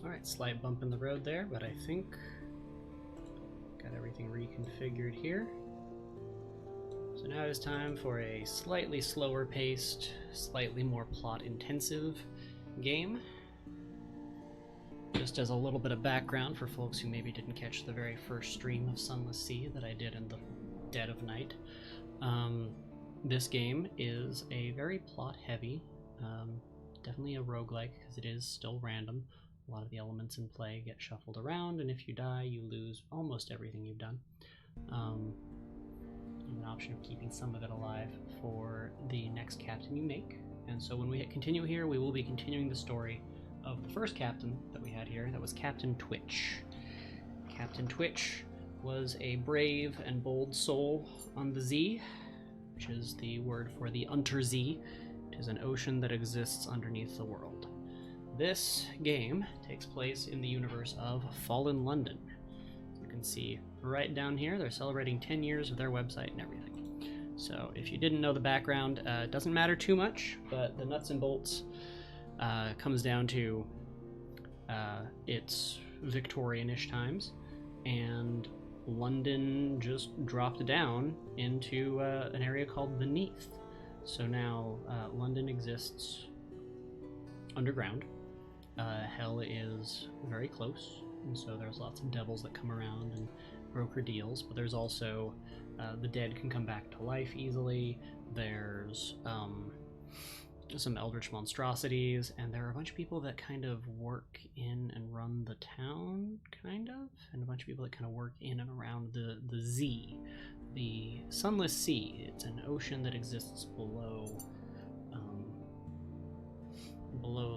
Alright, slight bump in the road there, but I think got everything reconfigured here. So now it is time for a slightly slower paced, slightly more plot intensive game. Just as a little bit of background for folks who maybe didn't catch the very first stream of Sunless Sea that I did in the dead of night. This game is a very plot heavy, definitely a roguelike because it is still random. A lot of the elements in play get shuffled around, and if you die, you lose almost everything you've done. An option of keeping some of it alive for the next captain you make. And so when we hit continue here, we will be continuing the story of the first captain that we had here. That was Captain Twitch. Captain Twitch was a brave and bold soul on the Sea, which is the word for the Untersee, which is an ocean that exists underneath the world. This game takes place in the universe of Fallen London. You can see right down here, they're celebrating 10 years of their website and everything. So if you didn't know the background, it doesn't matter too much, but the nuts and bolts comes down to it's Victorian-ish times, and London just dropped down into an area called the Neath. So now London exists underground. Hell is very close, and so there's lots of devils that come around and broker deals, but there's also the dead can come back to life easily. There's some eldritch monstrosities, and there are a bunch of people that kind of work in and run the town, kind of, and a bunch of people that kind of work in and around the Z, the Sunless Sea. It's an ocean that exists below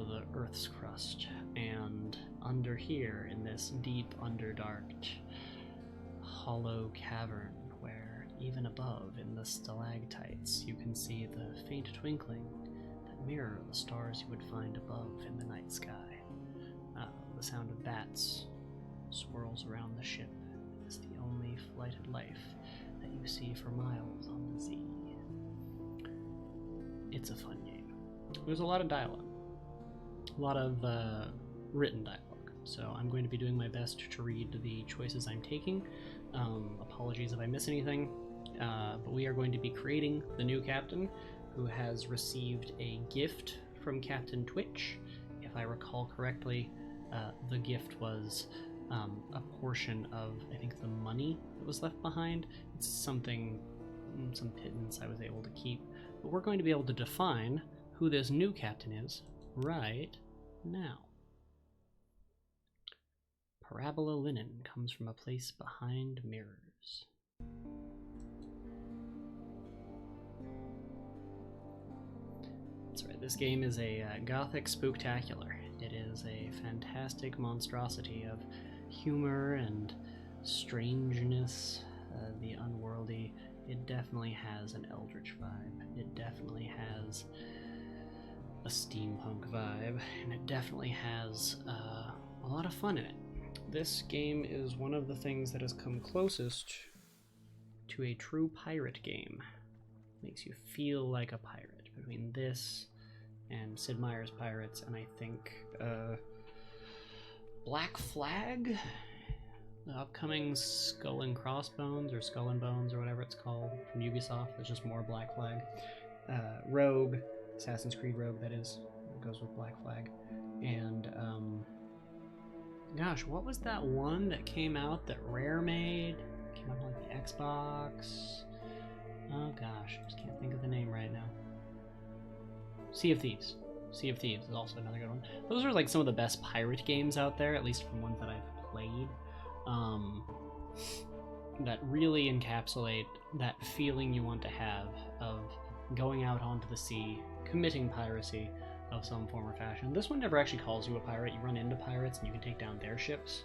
the Earth's crust, and under here in this deep, underdark, hollow cavern where even above in the stalactites you can see the faint twinkling that mirror the stars you would find above in the night sky. The sound of bats swirls around the ship. It's the only flighted life that you see for miles on the sea. It's a fun game. There's a lot of dialogue. A lot of written dialogue, so I'm going to be doing my best to read the choices I'm taking. Apologies if I miss anything, but we are going to be creating the new captain, who has received a gift from Captain Twitch. If I recall correctly, the gift was a portion of, I think, the money that was left behind. It's something, some pittance I was able to keep, but we're going to be able to define who this new captain is right now. Parabola linen comes from a place behind mirrors. That's right, this game is a gothic spooktacular. It is a fantastic monstrosity of humor and strangeness, the unworldly. It definitely has an eldritch vibe. It definitely has a steampunk vibe, and it definitely has a lot of fun in it. This game is one of the things that has come closest to a true pirate game. Makes you feel like a pirate. Between this and Sid Meier's Pirates, and I think Black Flag, the upcoming Skull and Crossbones, or Skull and Bones, or whatever it's called, from Ubisoft. There's just more Black Flag. Rogue, Assassin's Creed Rogue, that is, it goes with Black Flag. And gosh, what was that one that came out that Rare made? Came out on like the Xbox. Oh gosh, I just can't think of the name right now. Sea of Thieves. Sea of Thieves is also another good one. Those are like some of the best pirate games out there, at least from ones that I've played, that really encapsulate that feeling you want to have of going out onto the sea, committing piracy of some form or fashion. This one never actually calls you a pirate. You run into pirates and you can take down their ships,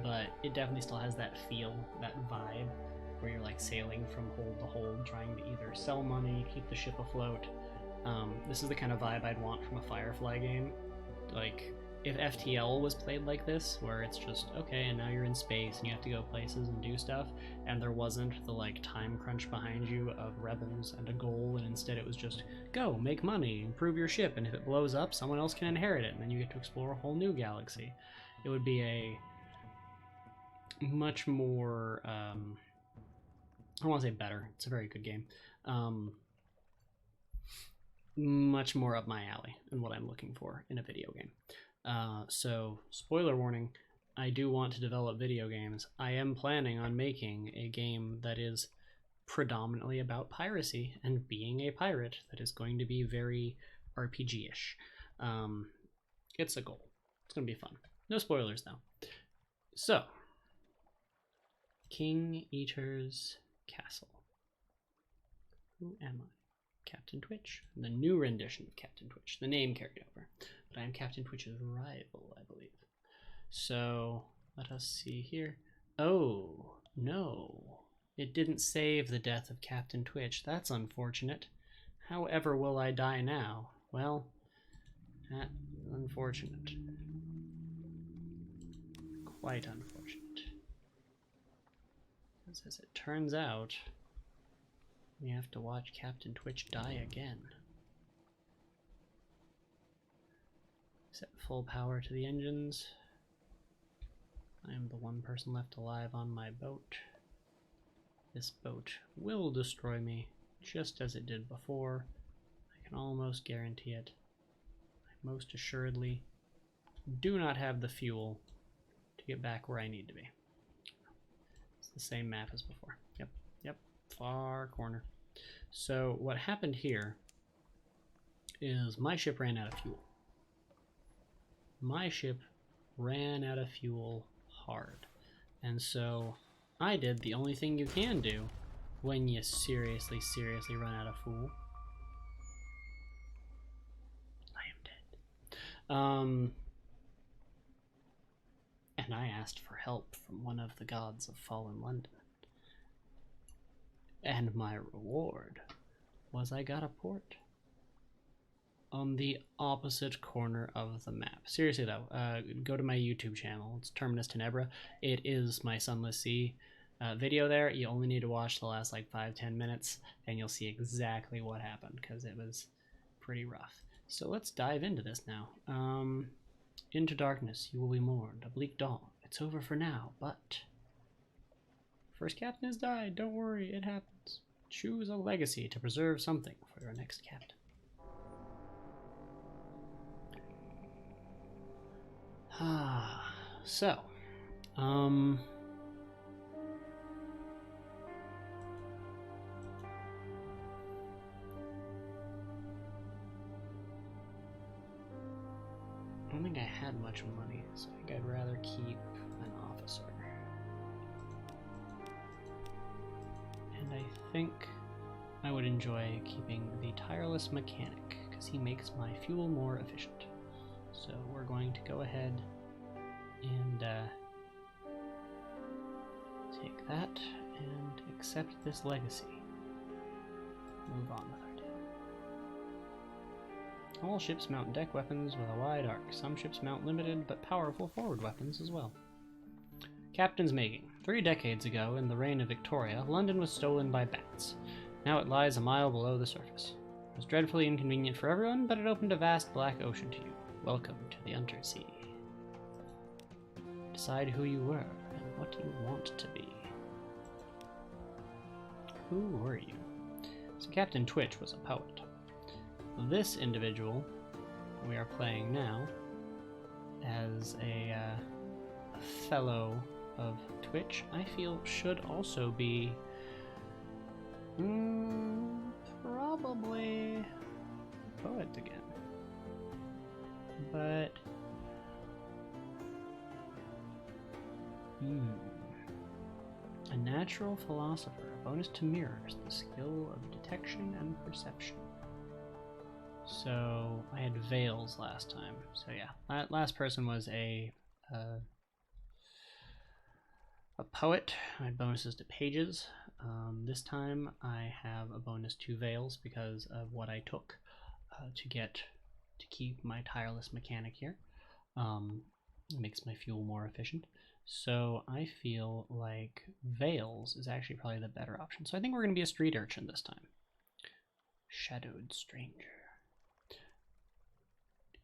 but it definitely still has that feel, that vibe, where you're like sailing from hold to hold, trying to either sell money, keep the ship afloat. This is the kind of vibe I'd want from a Firefly game. Like, if FTL was played like this, where it's just, okay, and now you're in space and you have to go places and do stuff, and there wasn't the like time crunch behind you of rebels and a goal, and instead it was just, go, make money, improve your ship, and if it blows up, someone else can inherit it, and then you get to explore a whole new galaxy. It would be a much more, I don't want to say better, it's a very good game, much more up my alley and what I'm looking for in a video game. So, spoiler warning, I do want to develop video games. I am planning on making a game that is predominantly about piracy and being a pirate that is going to be very RPG-ish. It's a goal. It's going to be fun. No spoilers, though. So, King Eater's Castle. Who am I? Captain Twitch. The new rendition of Captain Twitch. The name carried over. But I am Captain Twitch's rival, I believe. So, let us see here. Oh, no. It didn't save the death of Captain Twitch. That's unfortunate. However will I die now? Well, that's unfortunate. Quite unfortunate. Because as it turns out, we have to watch Captain Twitch die again. Set full power to the engines. I am the one person left alive on my boat. This boat will destroy me, just as it did before. I can almost guarantee it. I most assuredly do not have the fuel to get back where I need to be. It's the same map as before. Yep, far corner. So what happened here is my ship ran out of fuel. My ship ran out of fuel hard. And so I did the only thing you can do when you seriously run out of fuel. I am dead. And I asked for help from one of the gods of fallen London. And my reward was I got a port on the opposite corner of the map. Seriously though, go to my YouTube channel. It's Terminus Tenebra. It is my Sunless Sea video there. You only need to watch the last like 5-10 minutes and you'll see exactly what happened because it was pretty rough. So let's dive into this now. Into darkness you will be mourned, a bleak dawn. It's over for now, but first captain has died. Don't worry, it happens. Choose a legacy to preserve something for your next captain. So, I don't think I had much money, so I think I'd rather keep an officer. And I think I would enjoy keeping the tireless mechanic, because he makes my fuel more efficient. So we're going to go ahead and take that and accept this legacy. Move on with our day. All ships mount deck weapons with a wide arc. Some ships mount limited but powerful forward weapons as well. Captain's making. 3 decades ago, in the reign of Victoria, London was stolen by bats. Now it lies a mile below the surface. It was dreadfully inconvenient for everyone, but it opened a vast black ocean to you. Welcome to the Undersea. Decide who you were and what you want to be. Who were you? So Captain Twitch was a poet. This individual we are playing now as a fellow of Twitch, I feel should also be probably a poet again. But a natural philosopher, a bonus to mirrors, the skill of detection and perception. So I had veils last time. So yeah, that last person was a poet. I had bonuses to pages. This time I have a bonus to veils because of what I took to keep my tireless mechanic here. It makes my fuel more efficient. So I feel like Veils is actually probably the better option. So I think we're going to be a street urchin this time. Shadowed stranger.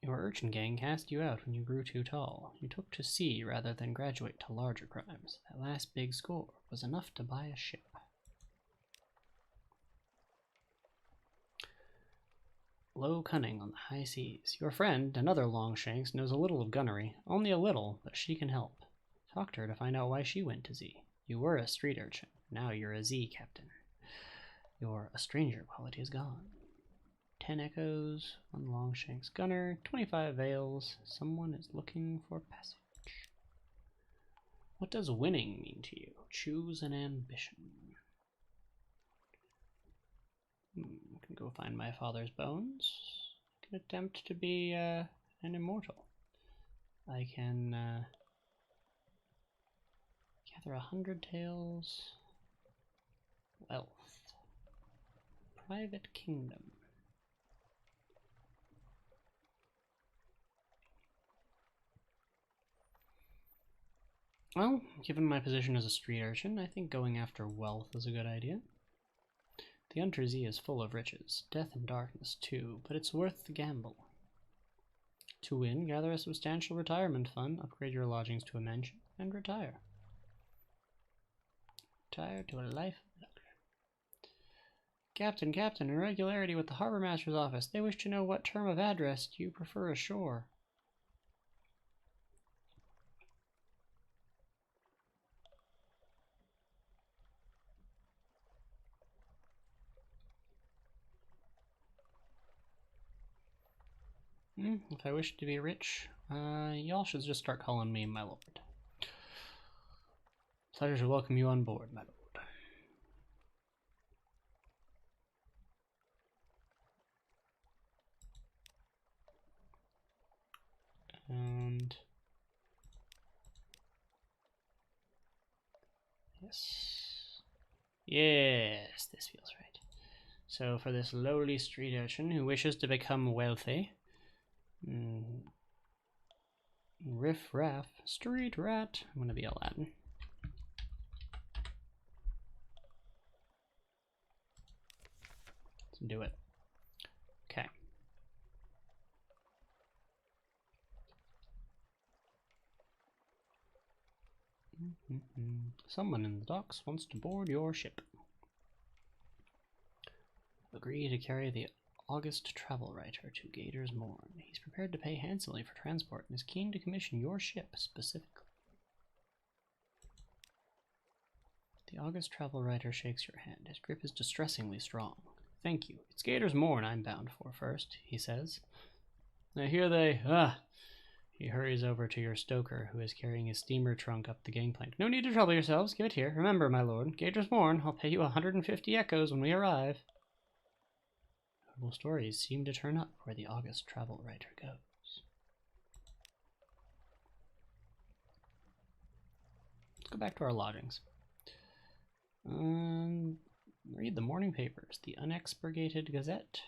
Your urchin gang cast you out when you grew too tall. You took to sea rather than graduate to larger crimes. That last big score was enough to buy a ship. Low cunning on the high seas. Your friend, another Longshanks, knows a little of gunnery. Only a little, but she can help. Talk to her to find out why she went to Z. You were a street urchin. Now you're a Z captain. Your a stranger quality is gone. 10 echoes, 1 Longshanks gunner, 25 veils. Someone is looking for passage. What does winning mean to you? Choose an ambition. I can go find my father's bones. I can attempt to be an immortal. I can gather 100 taels. Wealth. Private kingdom. Well, given my position as a street urchin, I think going after wealth is a good idea. The Untersee is full of riches, death and darkness too, but it's worth the gamble. To win, gather a substantial retirement fund, upgrade your lodgings to a mansion, and retire. Retire to a life of luxury. Captain, irregularity with the Harbor Master's office. They wish to know what term of address do you prefer ashore. If I wish to be rich, y'all should just start calling me my lord. Pleasure to welcome you on board, my lord. And yes, this feels right. So for this lowly street urchin who wishes to become wealthy, riff raff, street rat. I'm gonna be Aladdin. Let's do it. Okay. Someone in the docks wants to board your ship. Agree to carry the August travel writer to Gator's Morn. He's prepared to pay handsomely for transport and is keen to commission your ship specifically. The August travel writer shakes your hand. His grip is distressingly strong. Thank you. It's Gator's Morn I'm bound for first, he says. Now here they... He hurries over to your stoker, who is carrying his steamer trunk up the gangplank. No need to trouble yourselves. Give it here. Remember, my lord, Gator's Morn. I'll pay you 150 echoes when we arrive. Notable stories seem to turn up where the August travel writer goes. Let's go back to our lodgings. Read the morning papers. The Unexpurgated Gazette.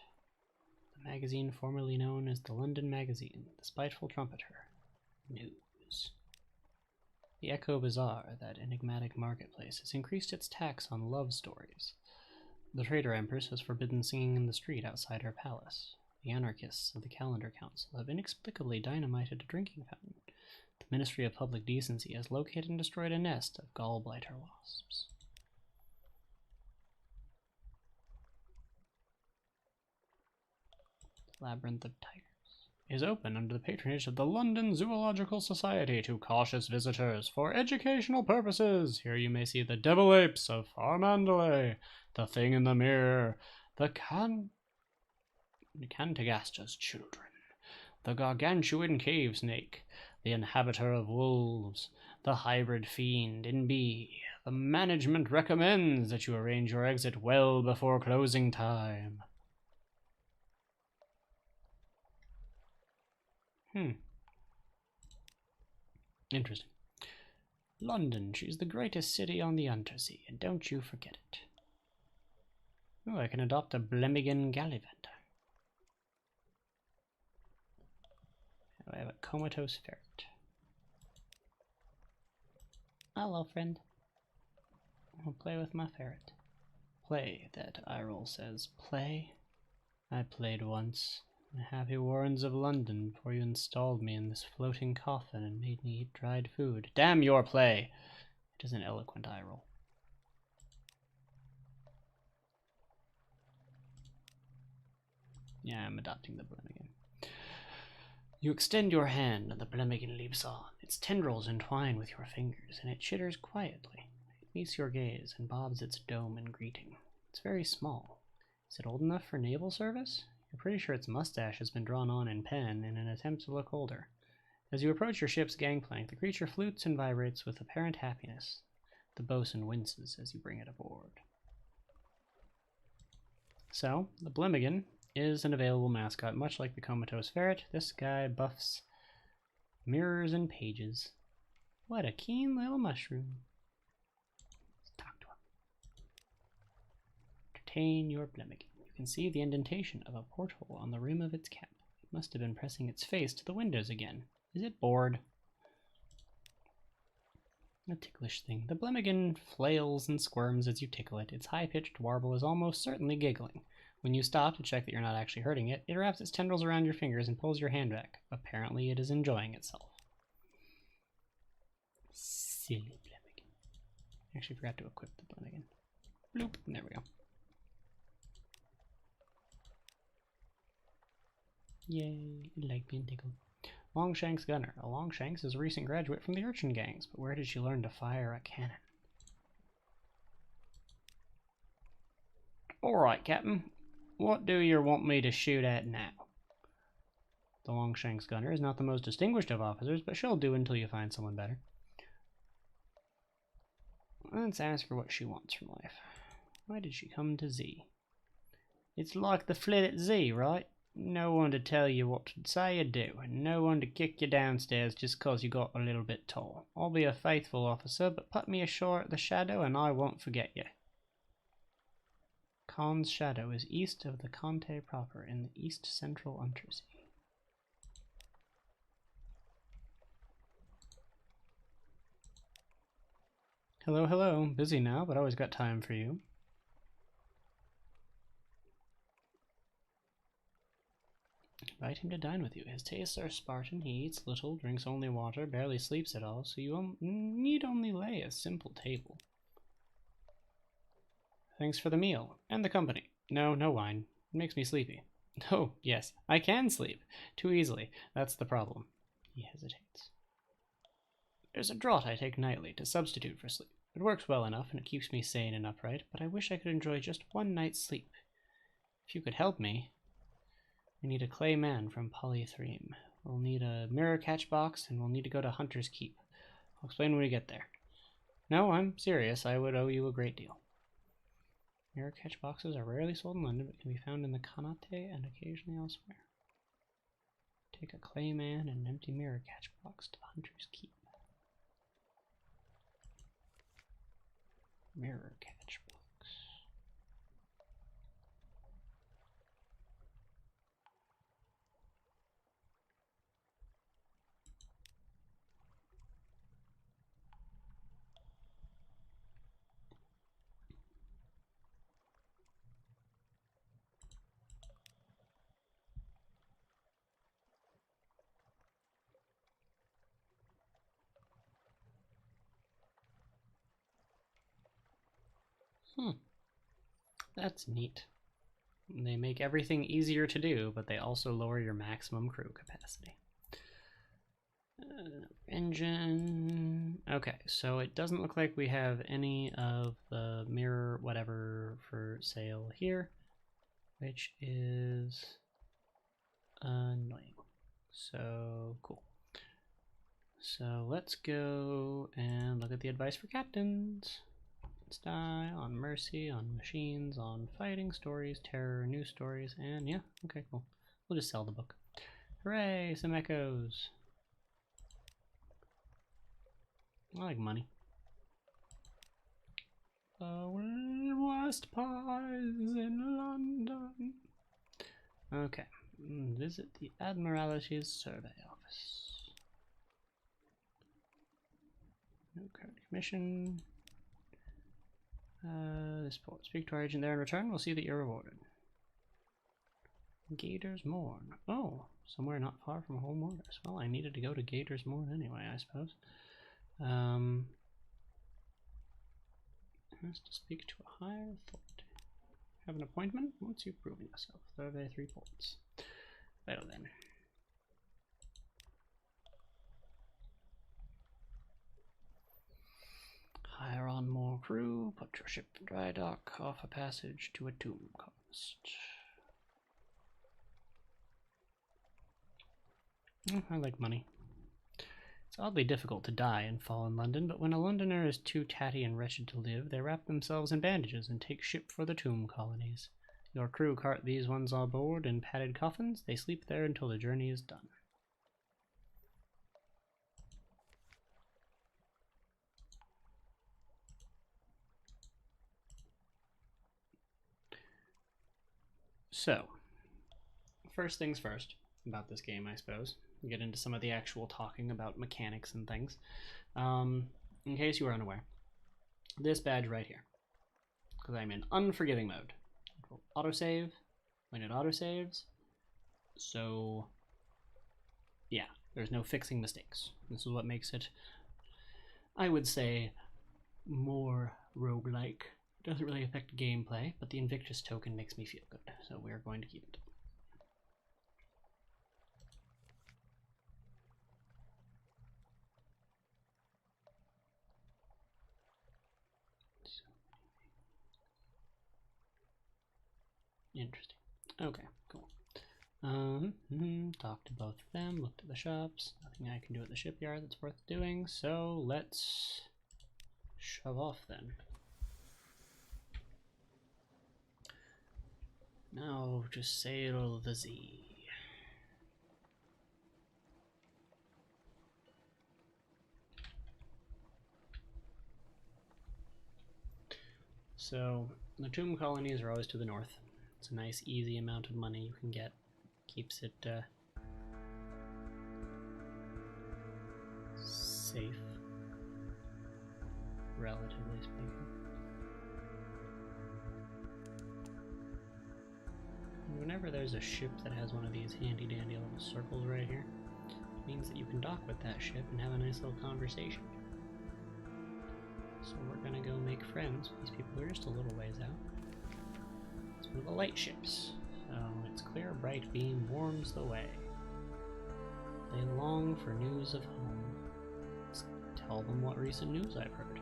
The magazine formerly known as the London Magazine. The Spiteful Trumpeter. News. The Echo Bazaar, that enigmatic marketplace, has increased its tax on love stories. The Traitor Empress has forbidden singing in the street outside her palace. The anarchists of the Calendar Council have inexplicably dynamited a drinking fountain. The Ministry of Public Decency has located and destroyed a nest of gallbladder wasps. Labyrinth of Tigers is open under the patronage of the London Zoological Society to cautious visitors for educational purposes. Here you may see the devil apes of Farmandalay, the thing in the mirror, the Cantagasta's children, the gargantuan cave snake, the inhabitor of wolves, the hybrid fiend in B. The management recommends that you arrange your exit well before closing time. Interesting. London, she's the greatest city on the Untersea, and don't you forget it. Oh, I can adopt a Blemmigan Gallivant. I have a comatose ferret. Hello, friend. I'll play with my ferret. Play, that Irol says. Play? I played once. The happy warrens of London before you installed me in this floating coffin and made me eat dried food. Damn your play! It is an eloquent Irol. Yeah, I'm adopting the Blemmigan. You extend your hand and the Blemmigan leaps on. Its tendrils entwine with your fingers, and it chitters quietly. It meets your gaze and bobs its dome in greeting. It's very small. Is it old enough for naval service? You're pretty sure its mustache has been drawn on in pen in an attempt to look older. As you approach your ship's gangplank, the creature flutes and vibrates with apparent happiness. The bosun winces as you bring it aboard. So, the Blemmigan is an available mascot, much like the comatose ferret. This guy buffs mirrors and pages. What a keen little mushroom. Let's talk to him. Entertain your Blemmigan. You can see the indentation of a porthole on the rim of its cap. It must have been pressing its face to the windows again. Is it bored? A ticklish thing. The Blemmigan flails and squirms as you tickle it. Its high-pitched warble is almost certainly giggling. When you stop to check that you're not actually hurting it, it wraps its tendrils around your fingers and pulls your hand back. Apparently it is enjoying itself. Silly Blemmigan. I actually forgot to equip the Blemmigan. Bloop. There we go. Yay, I like being tickled. Longshanks gunner. A Longshanks is a recent graduate from the urchin gangs, but where did she learn to fire a cannon? Alright, Captain. What do you want me to shoot at now? The Longshanks gunner is not the most distinguished of officers, but she'll do until you find someone better. Let's ask her what she wants from life. Why did she come to Z? It's like the flit at Z, right? No one to tell you what to say or do, and no one to kick you downstairs just 'cause you got a little bit tall. I'll be a faithful officer, but put me ashore at the Shadow and I won't forget you. Khan's Shadow is east of the Conte proper in the east central Untersea. Hello, hello. Busy now, but always got time for you. Invite him to dine with you. His tastes are Spartan. He eats little, drinks only water, barely sleeps at all, so you need only lay a simple table. Thanks for the meal and the company. No, no wine. It makes me sleepy. Oh, yes, I can sleep. Too easily. That's the problem. He hesitates. There's a draught I take nightly to substitute for sleep. It works well enough and it keeps me sane and upright, but I wish I could enjoy just one night's sleep. If you could help me. We need a clay man from Polythreme. We'll need a mirror catch box, and we'll need to go to Hunter's Keep. I'll explain when we get there. No, I'm serious. I would owe you a great deal. Mirror catch boxes are rarely sold in London, but can be found in the Connaught and occasionally elsewhere. Take a clay man and an empty mirror catch box to Hunter's Keep. Mirror catch box. That's neat. They make everything easier to do, but they also lower your maximum crew capacity. Engine. Okay, so it doesn't look like we have any of the mirror whatever for sale here, which is annoying. So cool. So let's go and look at the advice for captains. Die on mercy, on machines, on fighting, stories, terror, news stories, and yeah, okay, cool. We'll just sell the book. Hooray, some echoes. I like money. West Pies in London. Okay, visit the Admiralty's survey office. No current commission. This port. Speak to our agent there in return. We'll see that you're rewarded. Gator's Morn. Oh, somewhere not far from Home Orders. Well, I needed to go to Gator's Morn anyway, I suppose. Has to speak to a higher authority. Have an appointment once you've proven yourself. Survey 3 ports. Well then. Hire on more crew, put your ship in dry dock, offer passage to a tomb cost. I like money. It's oddly difficult to die in fallen London, but when a Londoner is too tatty and wretched to live, they wrap themselves in bandages and take ship for the tomb colonies. Your crew cart these ones on board in padded coffins. They sleep there until the journey is done. So, first things first about this game, I suppose. We'll get into some of the actual talking about mechanics and things. In case you were unaware, this badge right here, because I'm in unforgiving mode, it will autosave when it autosaves. So, yeah, there's no fixing mistakes. This is what makes it, I would say, more roguelike. It doesn't really affect gameplay, but the Invictus token makes me feel good, so we're going to keep it. Interesting. Okay, cool. Talked to both of them, looked at the shops. Nothing I can do at the shipyard that's worth doing, so let's shove off then. Now just sail the Z. So the tomb colonies are always to the north. It's a nice easy amount of money you can get. Keeps it safe, relatively speaking. And whenever there's a ship that has one of these handy dandy little circles right here, it means that you can dock with that ship and have a nice little conversation. So we're gonna go make friends with these people who are just a little ways out. It's one of the light ships. So its clear bright beam warms the way. They long for news of home. Let's tell them what recent news I've heard.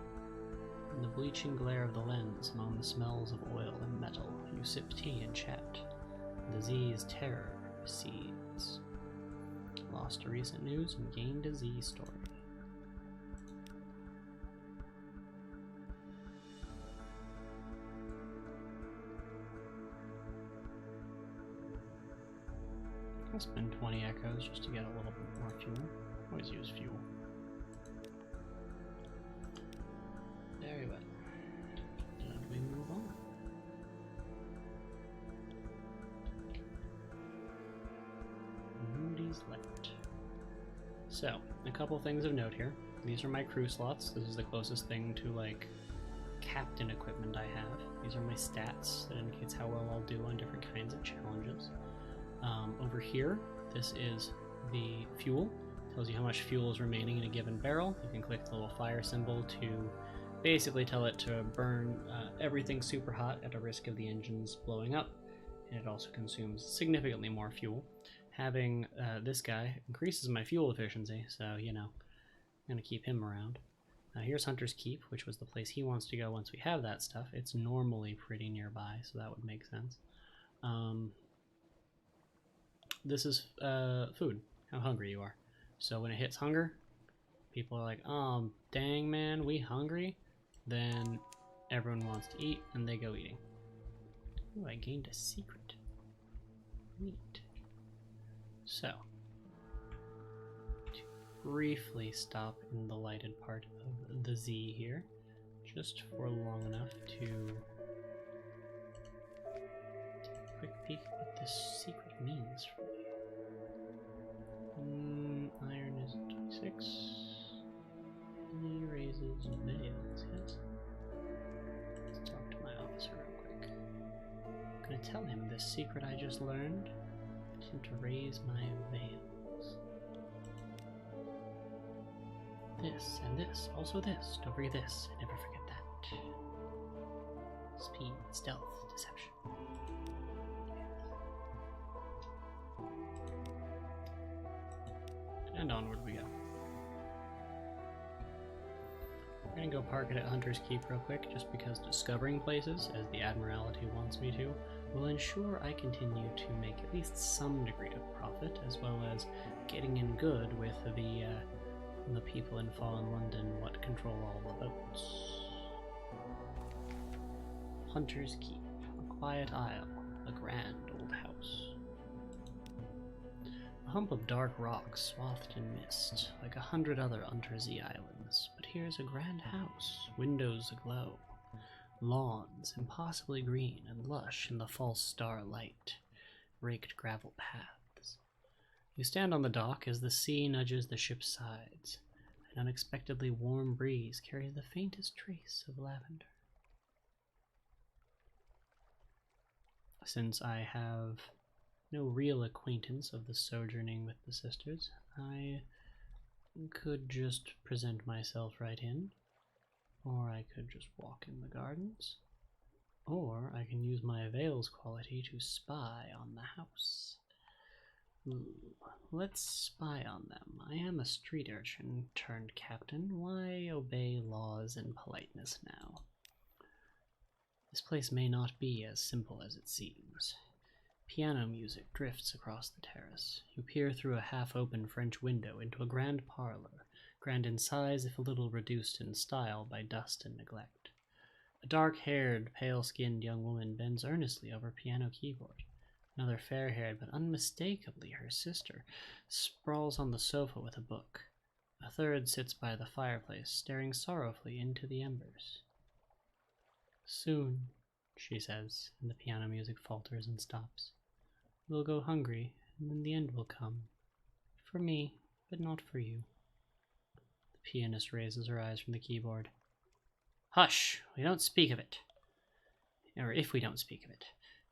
In the bleaching glare of the lens, among the smells of oil and metal, you sip tea and chat. The Z's terror recedes. Lost to recent news and gained a Z story. I'll spend 20 echoes just to get a little bit more fuel. Always use fuel. Very well. And we move on. Moody's Light. So, a couple things of note here. These are my crew slots. This is the closest thing to, like, captain equipment I have. These are my stats. That indicates how well I'll do on different kinds of challenges. Over here, this is the fuel. Tells you how much fuel is remaining in a given barrel. You can click the little fire symbol to basically tell it to burn everything super hot at a risk of the engines blowing up. And it also consumes significantly more fuel. Having this guy increases my fuel efficiency, so, you know, I'm going to keep him around. Here's Hunter's Keep, which was the place he wants to go once we have that stuff. It's normally pretty nearby, so that would make sense. This is food, how hungry you are. So when it hits hunger, people are like, oh, dang man, we hungry? Then everyone wants to eat, and they go eating. Ooh, I gained a secret. Neat. So, to briefly stop in the lighted part of the Z here, just for long enough to take a quick peek at what this secret means for me. Alex. He raises veils, yes? Let's talk to my officer real quick. I'm gonna tell him this secret I just learned. Get him to raise my veils. This and this, also this. Don't forget this. Never forget that. Speed, stealth, deception. And onward we go. We're gonna go park it at Hunter's Keep real quick, just because discovering places, as the Admiralty wants me to, will ensure I continue to make at least some degree of profit, as well as getting in good with the people in Fallen London what control all the boats. Hunter's Keep, a quiet isle, a grand old house. A hump of dark rock swathed in mist, like 100 other Untersea islands, but here's a grand house, windows aglow, lawns impossibly green and lush in the false starlight, raked gravel paths. You stand on the dock as the sea nudges the ship's sides. An unexpectedly warm breeze carries the faintest trace of lavender. Since I have no real acquaintance of the sojourning with the sisters, I could just present myself right in, or I could just walk in the gardens, or I can use my veils quality to spy on the house. Let's spy on them. I am a street urchin turned captain. Why obey laws and politeness now? This place may not be as simple as it seems. Piano music drifts across the terrace. You peer through a half-open French window into a grand parlor, grand in size if a little reduced in style by dust and neglect. A dark-haired, pale-skinned young woman bends earnestly over a piano keyboard. Another fair-haired, but unmistakably her sister, sprawls on the sofa with a book. A third sits by the fireplace, staring sorrowfully into the embers. "Soon," she says, and the piano music falters and stops. "We'll go hungry, and then the end will come. For me, but not for you." The pianist raises her eyes from the keyboard. "Hush! We don't speak of it. Or if we don't speak of it."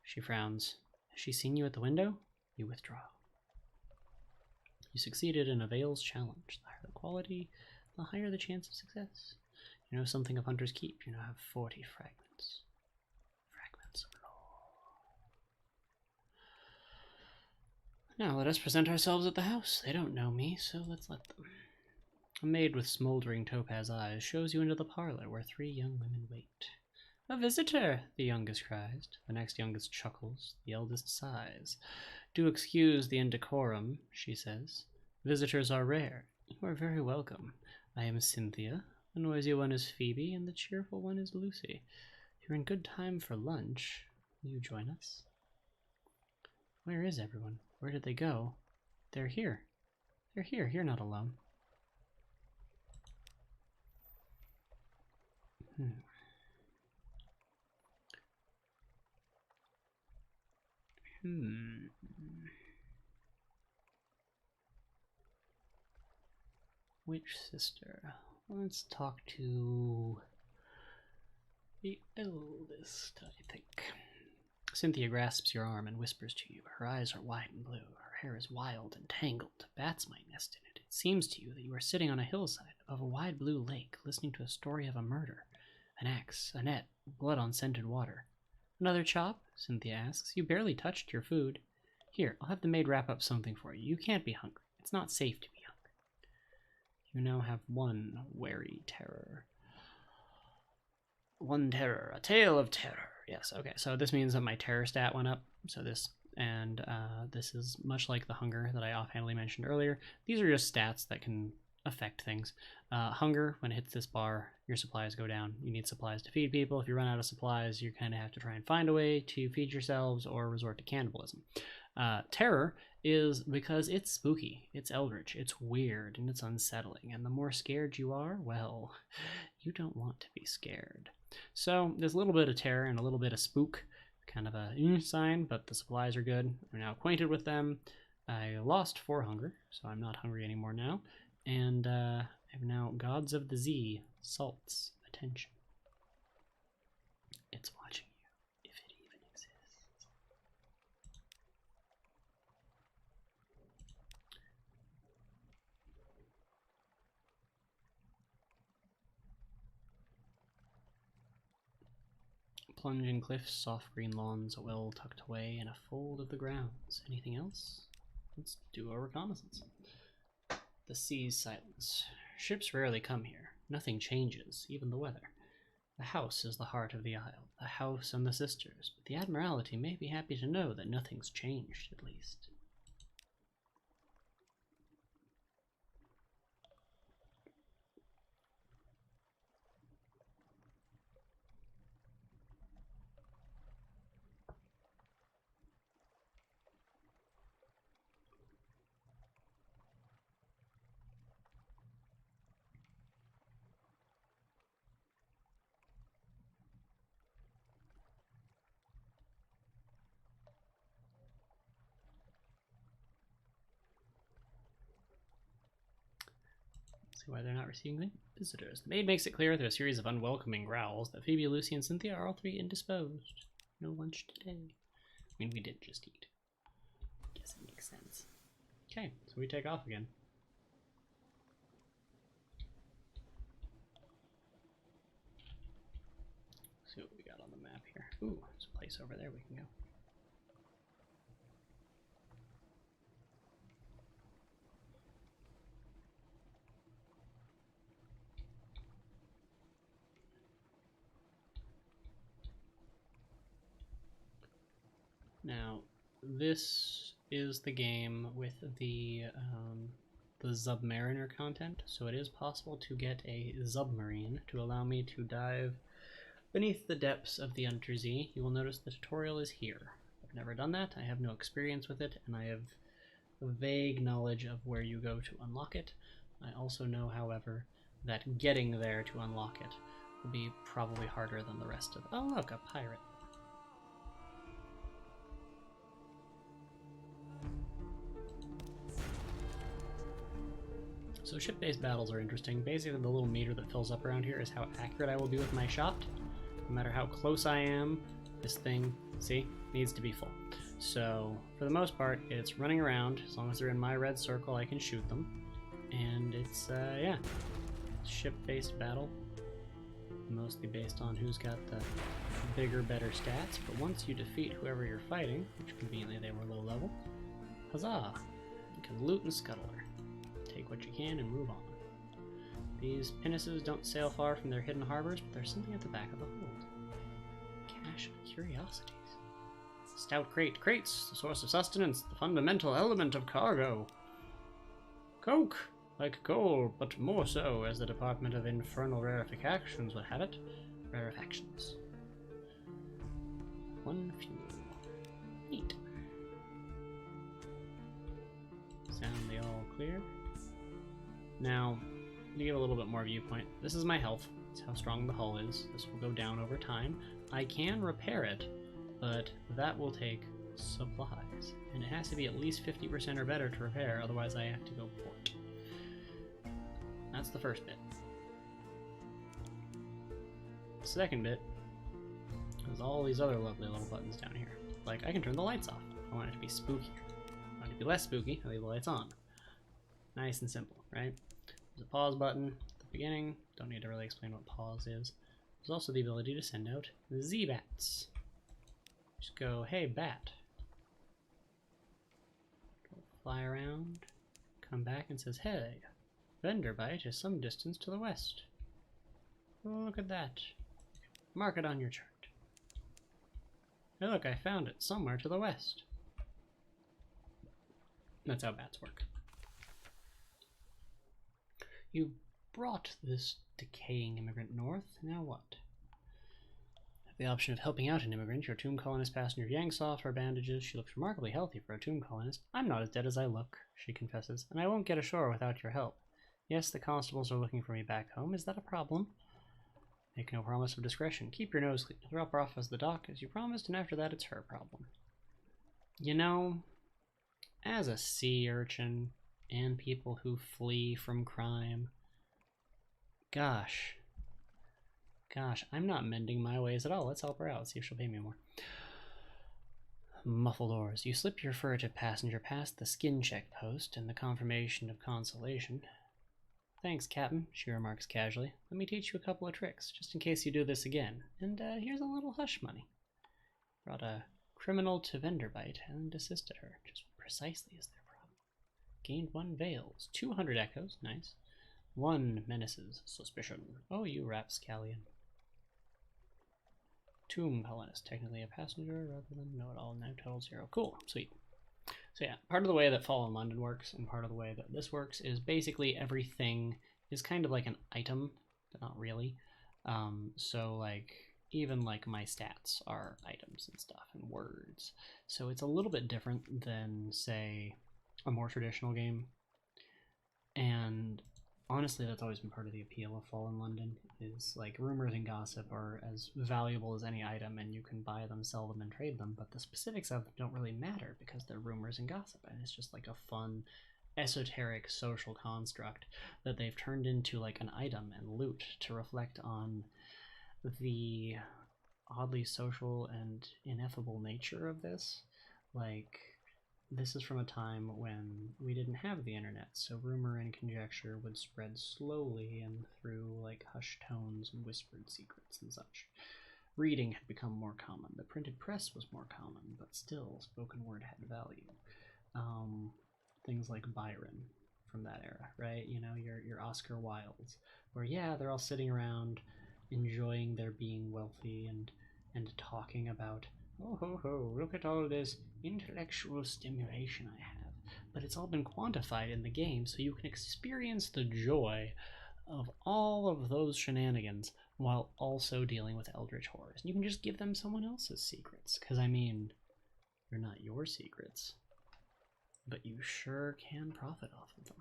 She frowns. "Has she seen you at the window?" You withdraw. You succeeded in a Veils challenge. The higher the quality, the higher the chance of success. You know something of Hunter's Keep. You now have 40 fragments. Fragments of lore. Now let us present ourselves at the house. They don't know me, so let's let them. A maid with smoldering topaz eyes shows you into the parlor where 3 young women wait. "A visitor," the youngest cries. The next youngest chuckles. The eldest sighs. "Do excuse the indecorum," she says. "Visitors are rare. You are very welcome. I am Cynthia. The noisy one is Phoebe, and the cheerful one is Lucy. You're in good time for lunch. Will you join us?" Where is everyone? Where did they go? They're here. They're here. You're not alone. Which sister? Let's talk to the eldest, I think. Cynthia grasps your arm and whispers to you. Her eyes are wide and blue. Her hair is wild and tangled. Bats might nest in it. It seems to you that you are sitting on a hillside above a wide blue lake, listening to a story of a murder. An axe, a net, blood on scented water. "Another chop?" Cynthia asks. "You barely touched your food. Here, I'll have the maid wrap up something for you. You can't be hungry. It's not safe to be hungry." You now have one wary terror. One terror. A tale of terror. Yes, okay. So this means that my terror stat went up. So this is much like the hunger that I offhandedly mentioned earlier. These are just stats that can affect things. Hunger, when it hits this bar, your supplies go down. You need supplies to feed people. If you run out of supplies, you kind of have to try and find a way to feed yourselves or resort to cannibalism. Terror is because it's spooky, it's eldritch, it's weird, and it's unsettling. And the more scared you are, well, you don't want to be scared. So there's a little bit of terror and a little bit of spook, kind of a sign, but the supplies are good. I'm now acquainted with them. I lost 4 hunger, so I'm not hungry anymore now. And I have now Gods of the Z, Salt's attention. It's watching you, if it even exists. Plunging cliffs, soft green lawns, well tucked away in a fold of the grounds. Anything else? Let's do a reconnaissance. The sea's silence. Ships rarely come here. Nothing changes, even the weather. The house is the heart of the isle, the house and the sisters, but the Admiralty may be happy to know that nothing's changed, at least. See why they're not receiving visitors. The maid makes it clear through a series of unwelcoming growls that Phoebe, Lucy, and Cynthia are all three indisposed. No lunch today. I mean, we did just eat. Guess it makes sense. Okay, so we take off again. See what we got on the map here. Ooh, there's a place over there we can go. Now, this is the game with the Submariner content, so it is possible to get a submarine to allow me to dive beneath the depths of the Untersee. You will notice the tutorial is here. I've never done that, I have no experience with it, and I have a vague knowledge of where you go to unlock it. I also know, however, that getting there to unlock it will be probably harder than the rest of it. Oh look, a pirate. So ship-based battles are interesting. Basically, the little meter that fills up around here is how accurate I will be with my shot. No matter how close I am, this thing, see, needs to be full. So, for the most part, it's running around. As long as they're in my red circle, I can shoot them. And it's, yeah, ship-based battle. Mostly based on who's got the bigger, better stats. But once you defeat whoever you're fighting, which conveniently they were low level, huzzah! You can loot and scuttle her. Take what you can and move on. These pinnaces don't sail far from their hidden harbors, but there's something at the back of the hold. Cache of curiosities. Stout crate. Crates, the source of sustenance, the fundamental element of cargo. Coke, like coal, but more so, as the Department of Infernal Rarefications would have it. Rarefactions. One fuel. Neat. Sound the all clear. Now, to give a little bit more viewpoint, this is my health. It's how strong the hull is. This will go down over time. I can repair it, but that will take supplies. And it has to be at least 50% or better to repair, otherwise I have to go port. That's the first bit. The second bit is all these other lovely little buttons down here. Like, I can turn the lights off. I want it to be spooky. I want it to be less spooky, I leave the lights on. Nice and simple, right? There's a pause button at the beginning. Don't need to really explain what pause is. There's also the ability to send out Z-bats. Just go, hey, bat. It'll fly around, come back and says, hey, Venderbite is some distance to the west. Oh, look at that. Mark it on your chart. Hey, look, I found it somewhere to the west. That's how bats work. You brought this decaying immigrant north, now what? Have the option of helping out an immigrant. Your tomb colonist passenger yanks off her bandages. She looks remarkably healthy for a tomb colonist. I'm not as dead as I look, she confesses, and I won't get ashore without your help. Yes, the constables are looking for me back home. Is that a problem? Make no promise of discretion. Keep your nose clean. Drop her off as the dock, as you promised, and after that it's her problem. You know, as a sea urchin, and people who flee from crime. Gosh, I'm not mending my ways at all. Let's help her out. See if she'll pay me more. Muffled oars. You slip your furtive passenger past the skin check post and the confirmation of consolation. Thanks, Captain, she remarks casually. Let me teach you a couple of tricks, just in case you do this again. And here's a little hush money. Brought a criminal to Venderbite and assisted her, just precisely as their problem. Gained 1 veils, 200 echoes, nice. 1 menaces suspicion. Oh, you rapscallion. Tomb colonist, technically a passenger rather than know-it-all, now total 0. Cool, sweet. So yeah, part of the way that Fallen London works and part of the way that this works is basically everything is kind of like an item, but not really. So like even like my stats are items and stuff and words. So it's a little bit different than say a more traditional game. And honestly, that's always been part of the appeal of Fallen London, is like rumors and gossip are as valuable as any item and you can buy them, sell them, and trade them, but the specifics of them don't really matter because they're rumors and gossip, and it's just like a fun, esoteric social construct that they've turned into like an item and loot to reflect on the oddly social and ineffable nature of this. Like, this is from a time when we didn't have the internet, so rumor and conjecture would spread slowly and through like hushed tones and whispered secrets and such. Reading had become more common. The printed press was more common, but still, spoken word had value. Things like Byron from that era, right? You know, your Oscar Wildes, where yeah, they're all sitting around enjoying their being wealthy and talking about, oh ho ho, look at all this intellectual stimulation I have. But it's all been quantified in the game, so you can experience the joy of all of those shenanigans while also dealing with eldritch horrors. And you can just give them someone else's secrets, because I mean, they're not your secrets, but you sure can profit off of them.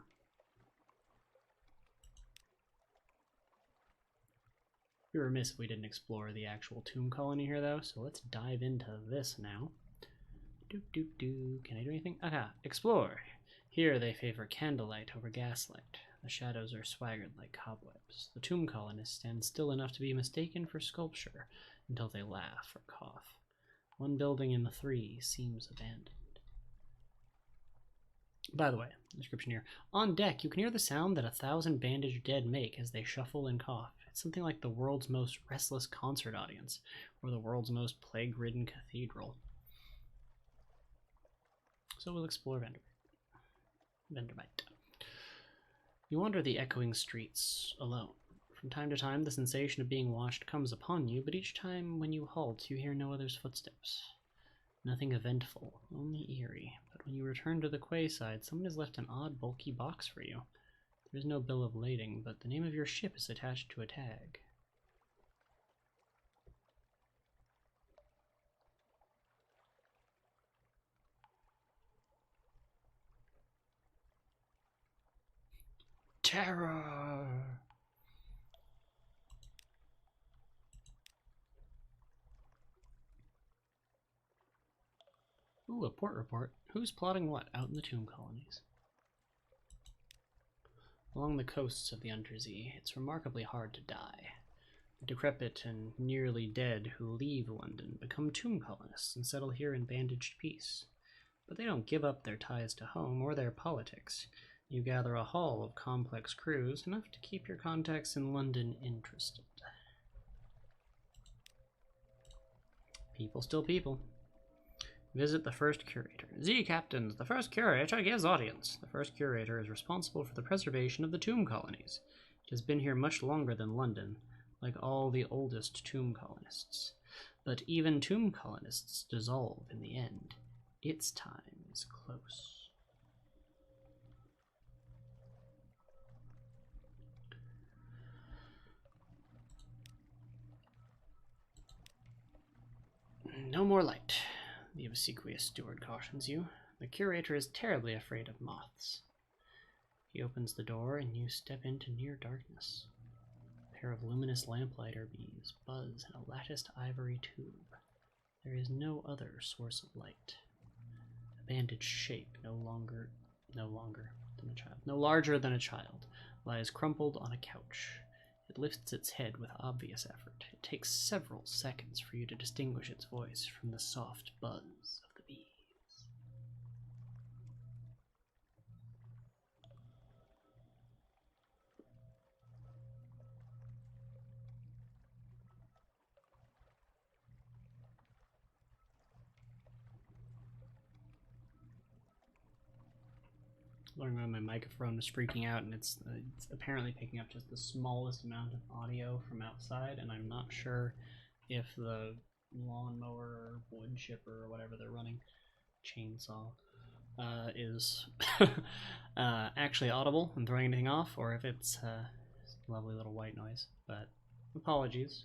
We'd be remiss if we didn't explore the actual tomb colony here, though, so let's dive into this now. Can I do anything? Aha, explore. Here they favor candlelight over gaslight. The shadows are swaggered like cobwebs. The tomb colonists stand still enough to be mistaken for sculpture until they laugh or cough. One building in the 3 seems abandoned. By the way, description here. On deck, you can hear the sound that 1,000 bandaged dead make as they shuffle and cough. It's something like the world's most restless concert audience, or the world's most plague-ridden cathedral. So we'll explore Venderbite. You wander the echoing streets alone. From time to time, the sensation of being watched comes upon you, but each time when you halt, you hear no other's footsteps. Nothing eventful, only eerie. But when you return to the quayside, someone has left an odd, bulky box for you. There is no bill of lading, but the name of your ship is attached to a tag. Terror! Ooh, a port report. Who's plotting what out in the tomb colonies? Along the coasts of the Untersee, it's remarkably hard to die. The decrepit and nearly dead who leave London become tomb colonists and settle here in bandaged peace. But they don't give up their ties to home or their politics. You gather a haul of complex crews, enough to keep your contacts in London interested. People still people. Visit the first curator. Captains, the first curator gives audience. The first curator is responsible for the preservation of the tomb colonies. It has been here much longer than London, like all the oldest tomb colonists. But even tomb colonists dissolve in the end. Its time is close. No more light, the obsequious steward cautions you. The curator is terribly afraid of moths. He opens the door and you step into near darkness. A pair of luminous lamplighter bees buzz in a latticed ivory tube. There is no other source of light. A bandaged shape no longer. The than a child. No larger than a child. Lies crumpled on a couch. It lifts its head with obvious effort. It takes several seconds for you to distinguish its voice from the soft buzz of the bees. Learning when my microphone was freaking out, and it's apparently picking up just the smallest amount of audio from outside, and I'm not sure if the lawnmower or wood chipper or whatever they're running, chainsaw, is actually audible and throwing anything off, or if it's lovely little white noise. But apologies.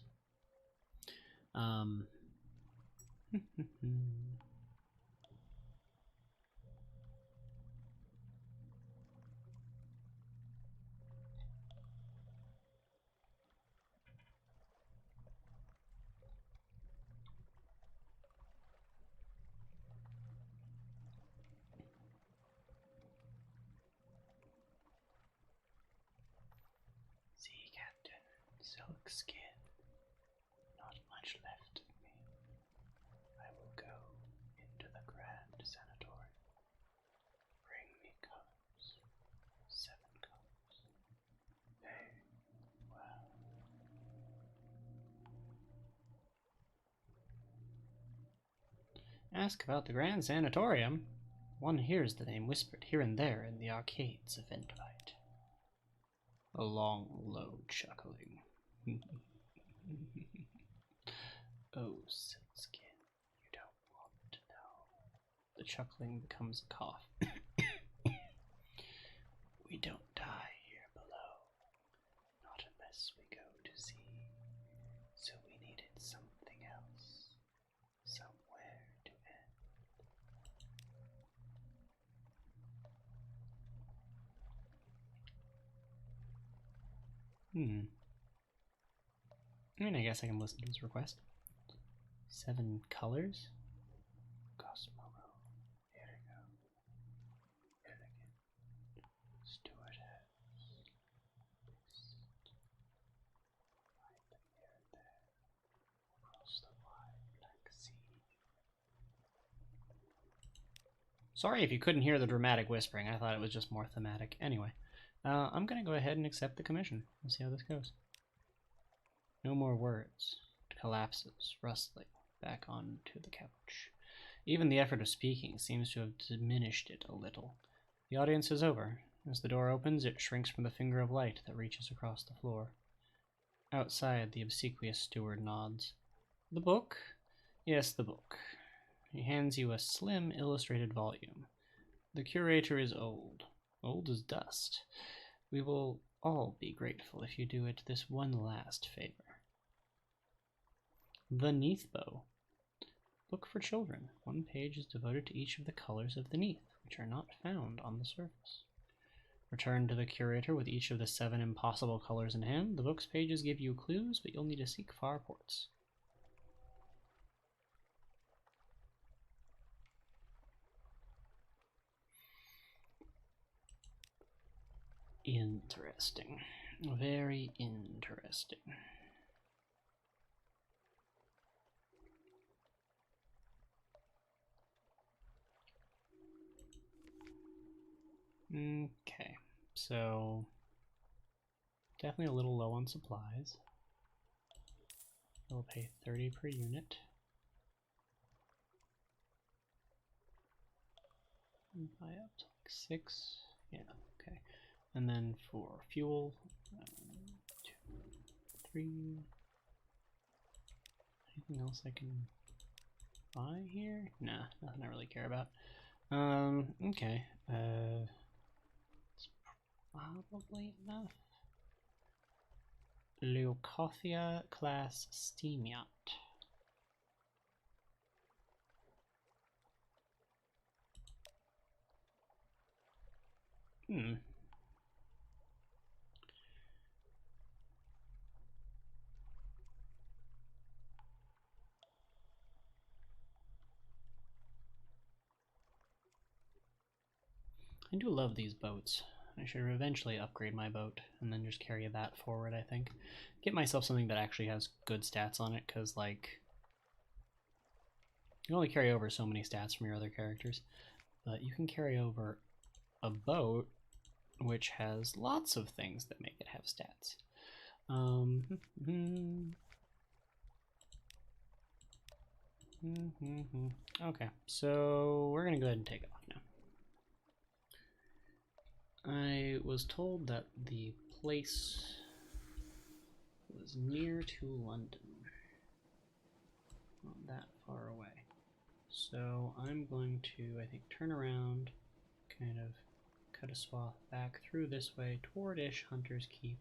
See, Captain, silk skin. Not much left of me. I will go into the grand sanatorium. Bring me colors. 7 colors. Very well. Ask about the grand sanatorium. One hears the name whispered here and there in the arcades of Endlight. A long, low chuckling. Oh, Silkskin, you don't want to know. The chuckling becomes a cough. We don't die here below, not unless we go to sea. So we needed something else, somewhere to end. I mean, I guess I can listen to his request. 7 colors? Cosmo, here we go. Elegant. Steward hats. Right there, there. Across the wide black sea. Sorry if you couldn't hear the dramatic whispering. I thought it was just more thematic. Anyway, I'm going to go ahead and accept the commission. We'll see how this goes. No more words. It collapses, rustling, back onto the couch. Even the effort of speaking seems to have diminished it a little. The audience is over. As the door opens, it shrinks from the finger of light that reaches across the floor. Outside, the obsequious steward nods. The book? Yes, the book. He hands you a slim, illustrated volume. The curator is old. Old as dust. We will all be grateful if you do it this one last favor. The Neathbow. Book for children. 1 page is devoted to each of the colors of the Neath, which are not found on the surface. Return to the curator with each of the 7 impossible colors in hand. The book's pages give you clues, but you'll need to seek far ports. Interesting. Very interesting. Okay, so definitely a little low on supplies. We'll pay 30 per unit. Buy up to like 6. Yeah, okay. And then for fuel, 2, 3. Anything else I can buy here? Nah, nothing I really care about. Okay. It's probably enough. Leucothea class steam yacht. I do love these boats. I should eventually upgrade my boat and then just carry that forward, I think. Get myself something that actually has good stats on it, because, like, you only carry over so many stats from your other characters, but you can carry over a boat which has lots of things that make it have stats. Okay, so we're gonna go ahead and take off now. I was told that the place was near to London, not that far away. So I'm going to, I think, turn around, kind of cut a swath back through this way toward-ish Hunter's Keep,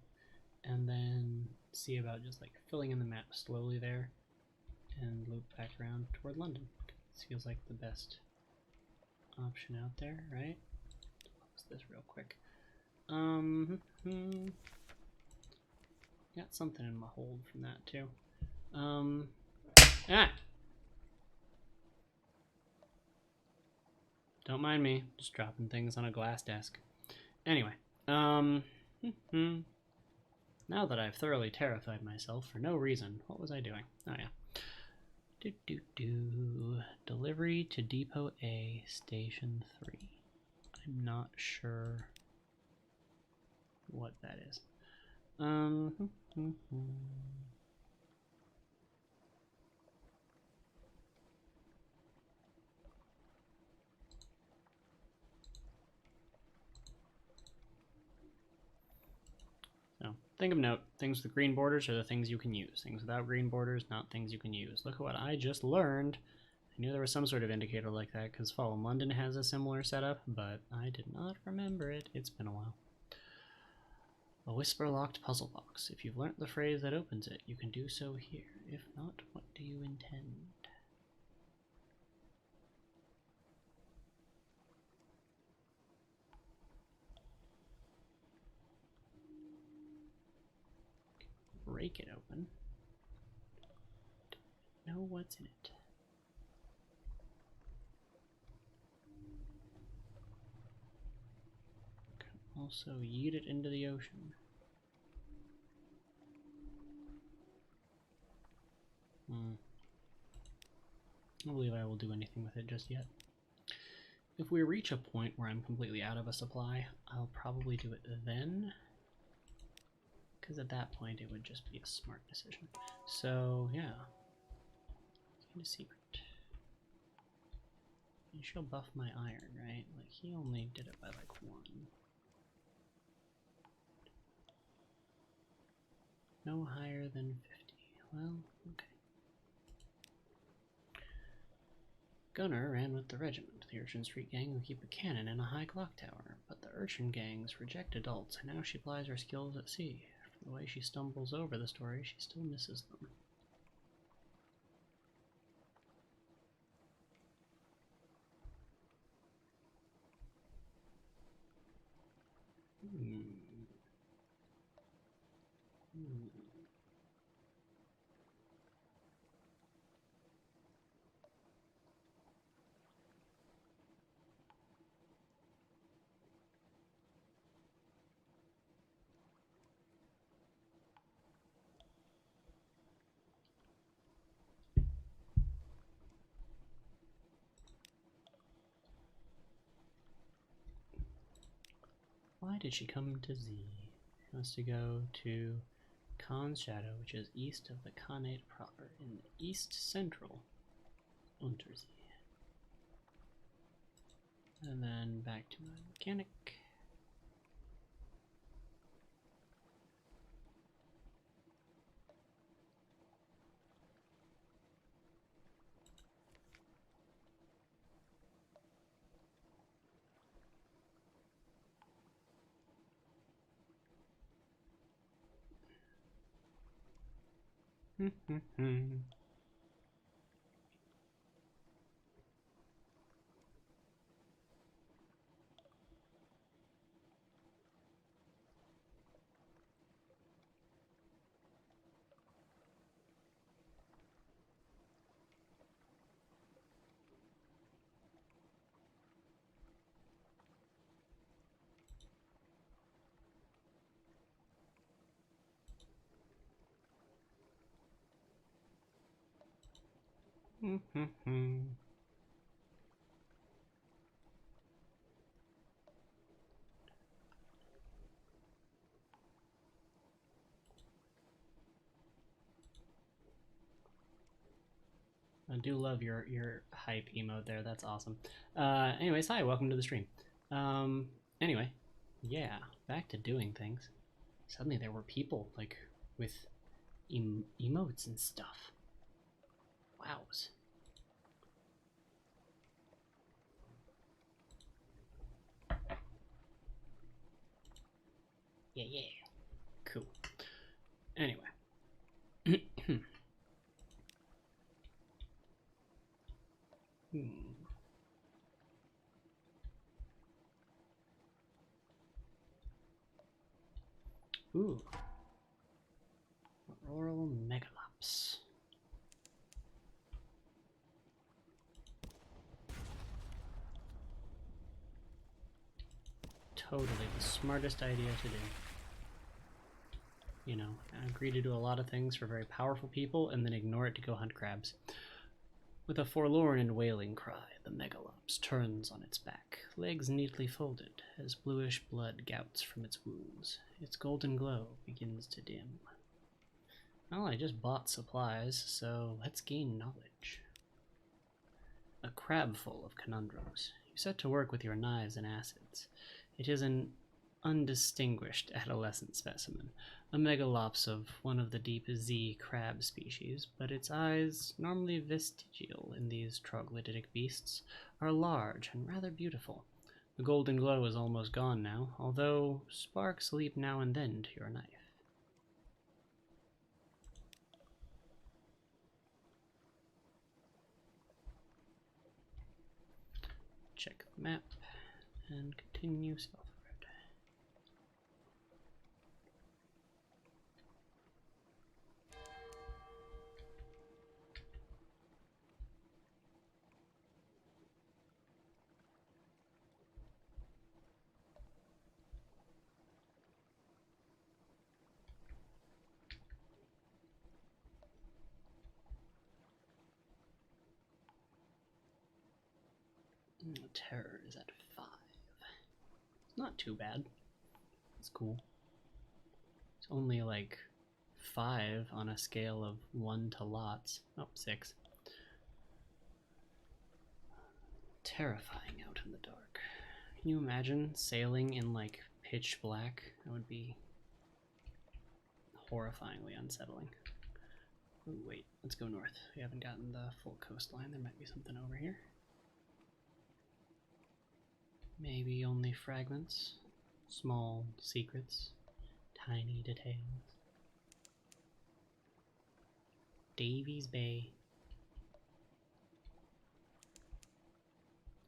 and then see about just like filling in the map slowly there and loop back around toward London. This feels like the best option out there, right? Close this real quick. Got something in my hold from that too. Don't mind me, just dropping things on a glass desk. Anyway, now that I've thoroughly terrified myself for no reason, what was I doing? Oh yeah. Delivery to Depot A, Station 3. I'm not sure what that is. So, think of note, things with green borders are the things you can use. Things without green borders, not things you can use. Look at what I just learned. I knew there was some sort of indicator like that, because Fallen London has a similar setup, but I did not remember it. It's been a while. A whisper-locked puzzle box. If you've learnt the phrase that opens it, you can do so here. If not, what do you intend? Break it open. Don't know what's in it. Can also yeet it into the ocean. I don't believe I will do anything with it just yet. If we reach a point where I'm completely out of a supply, I'll probably do it then, because at that point it would just be a smart decision. So yeah, kind of secret. And she'll buff my iron, right? Like, he only did it by like 1. No higher than 50. Well, okay. Gunner ran with the regiment, the Urchin Street gang who keep a cannon in a high clock tower, but the Urchin gangs reject adults, and now she plies her skills at sea. From the way she stumbles over the story, she still misses them. Why did she come to Z? She wants to go to Khan's Shadow, which is east of the Khanate proper, in the east central Untersee. And then back to my mechanic. I do love your hype emote there. That's awesome. Anyways, hi, welcome to the stream. Anyway, yeah, back to doing things. Suddenly there were people like with emotes and stuff. Wows. Yeah, yeah. Cool. Anyway. Ooh. Auroral Megalops. Totally the smartest idea to do. You know, agree to do a lot of things for very powerful people and then ignore it to go hunt crabs. With a forlorn and wailing cry, the Megalops turns on its back, legs neatly folded, as bluish blood gouts from its wounds. Its golden glow begins to dim. Well, I just bought supplies, so let's gain knowledge. A crab full of conundrums. You set to work with your knives and acids. It is an undistinguished adolescent specimen, a megalops of one of the deep Z crab species, but its eyes, normally vestigial in these troglodytic beasts, are large and rather beautiful. The golden glow is almost gone now, although sparks leap now and then to your knife. Check the map and continue southward. Terror is at 5. It's not too bad. It's cool. It's only like 5 on a scale of 1 to lots. Oh, 6. Terrifying out in the dark. Can you imagine sailing in like pitch black? That would be horrifyingly unsettling. Ooh, wait, let's go north. We haven't gotten the full coastline. There might be something over here. Maybe only fragments, small secrets, tiny details. Davies Bay.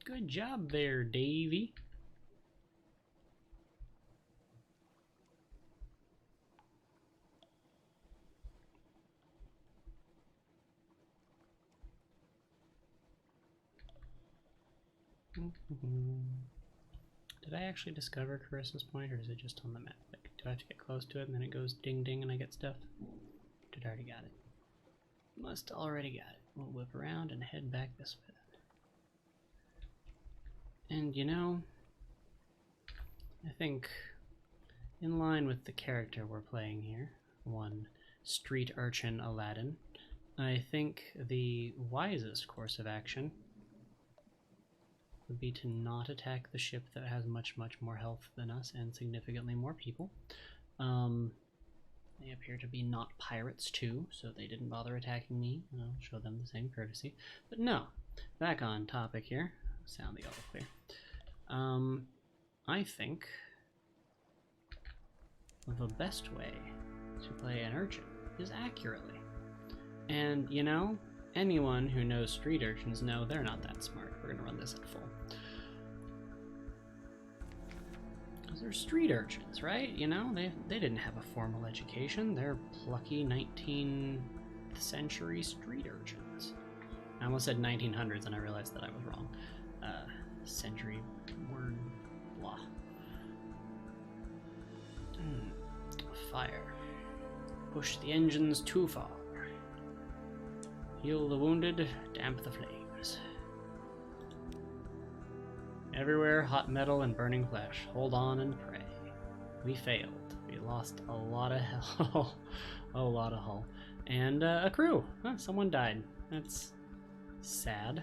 Good job there, Davy. Did I actually discover Carissa's Point, or is it just on the map? Like, do I have to get close to it and then it goes ding ding and I get stuff? Did I already got it? Must already got it. We'll whip around and head back this way then. And you know, I think in line with the character we're playing here, one street urchin Aladdin, I think the wisest course of action would be to not attack the ship that has much more health than us and significantly more people. They appear to be not pirates too, so they didn't bother attacking me. I'll show them the same courtesy. But no, back on topic here. Sound the auto clear. I think the best way to play an urchin is accurately. And you know, anyone who knows street urchins know they're not that smart. We're gonna run this at full. Because they're street urchins, right? You know, they didn't have a formal education. They're plucky 19th century street urchins. I almost said 1900s and I realized that I was wrong. Century word blah. Fire. Push the engines too far. Heal the wounded, damp the flames. Everywhere, hot metal and burning flesh. Hold on and pray. We failed. We lost a lot of hull. A lot of hull. And a crew. Huh, someone died. That's sad.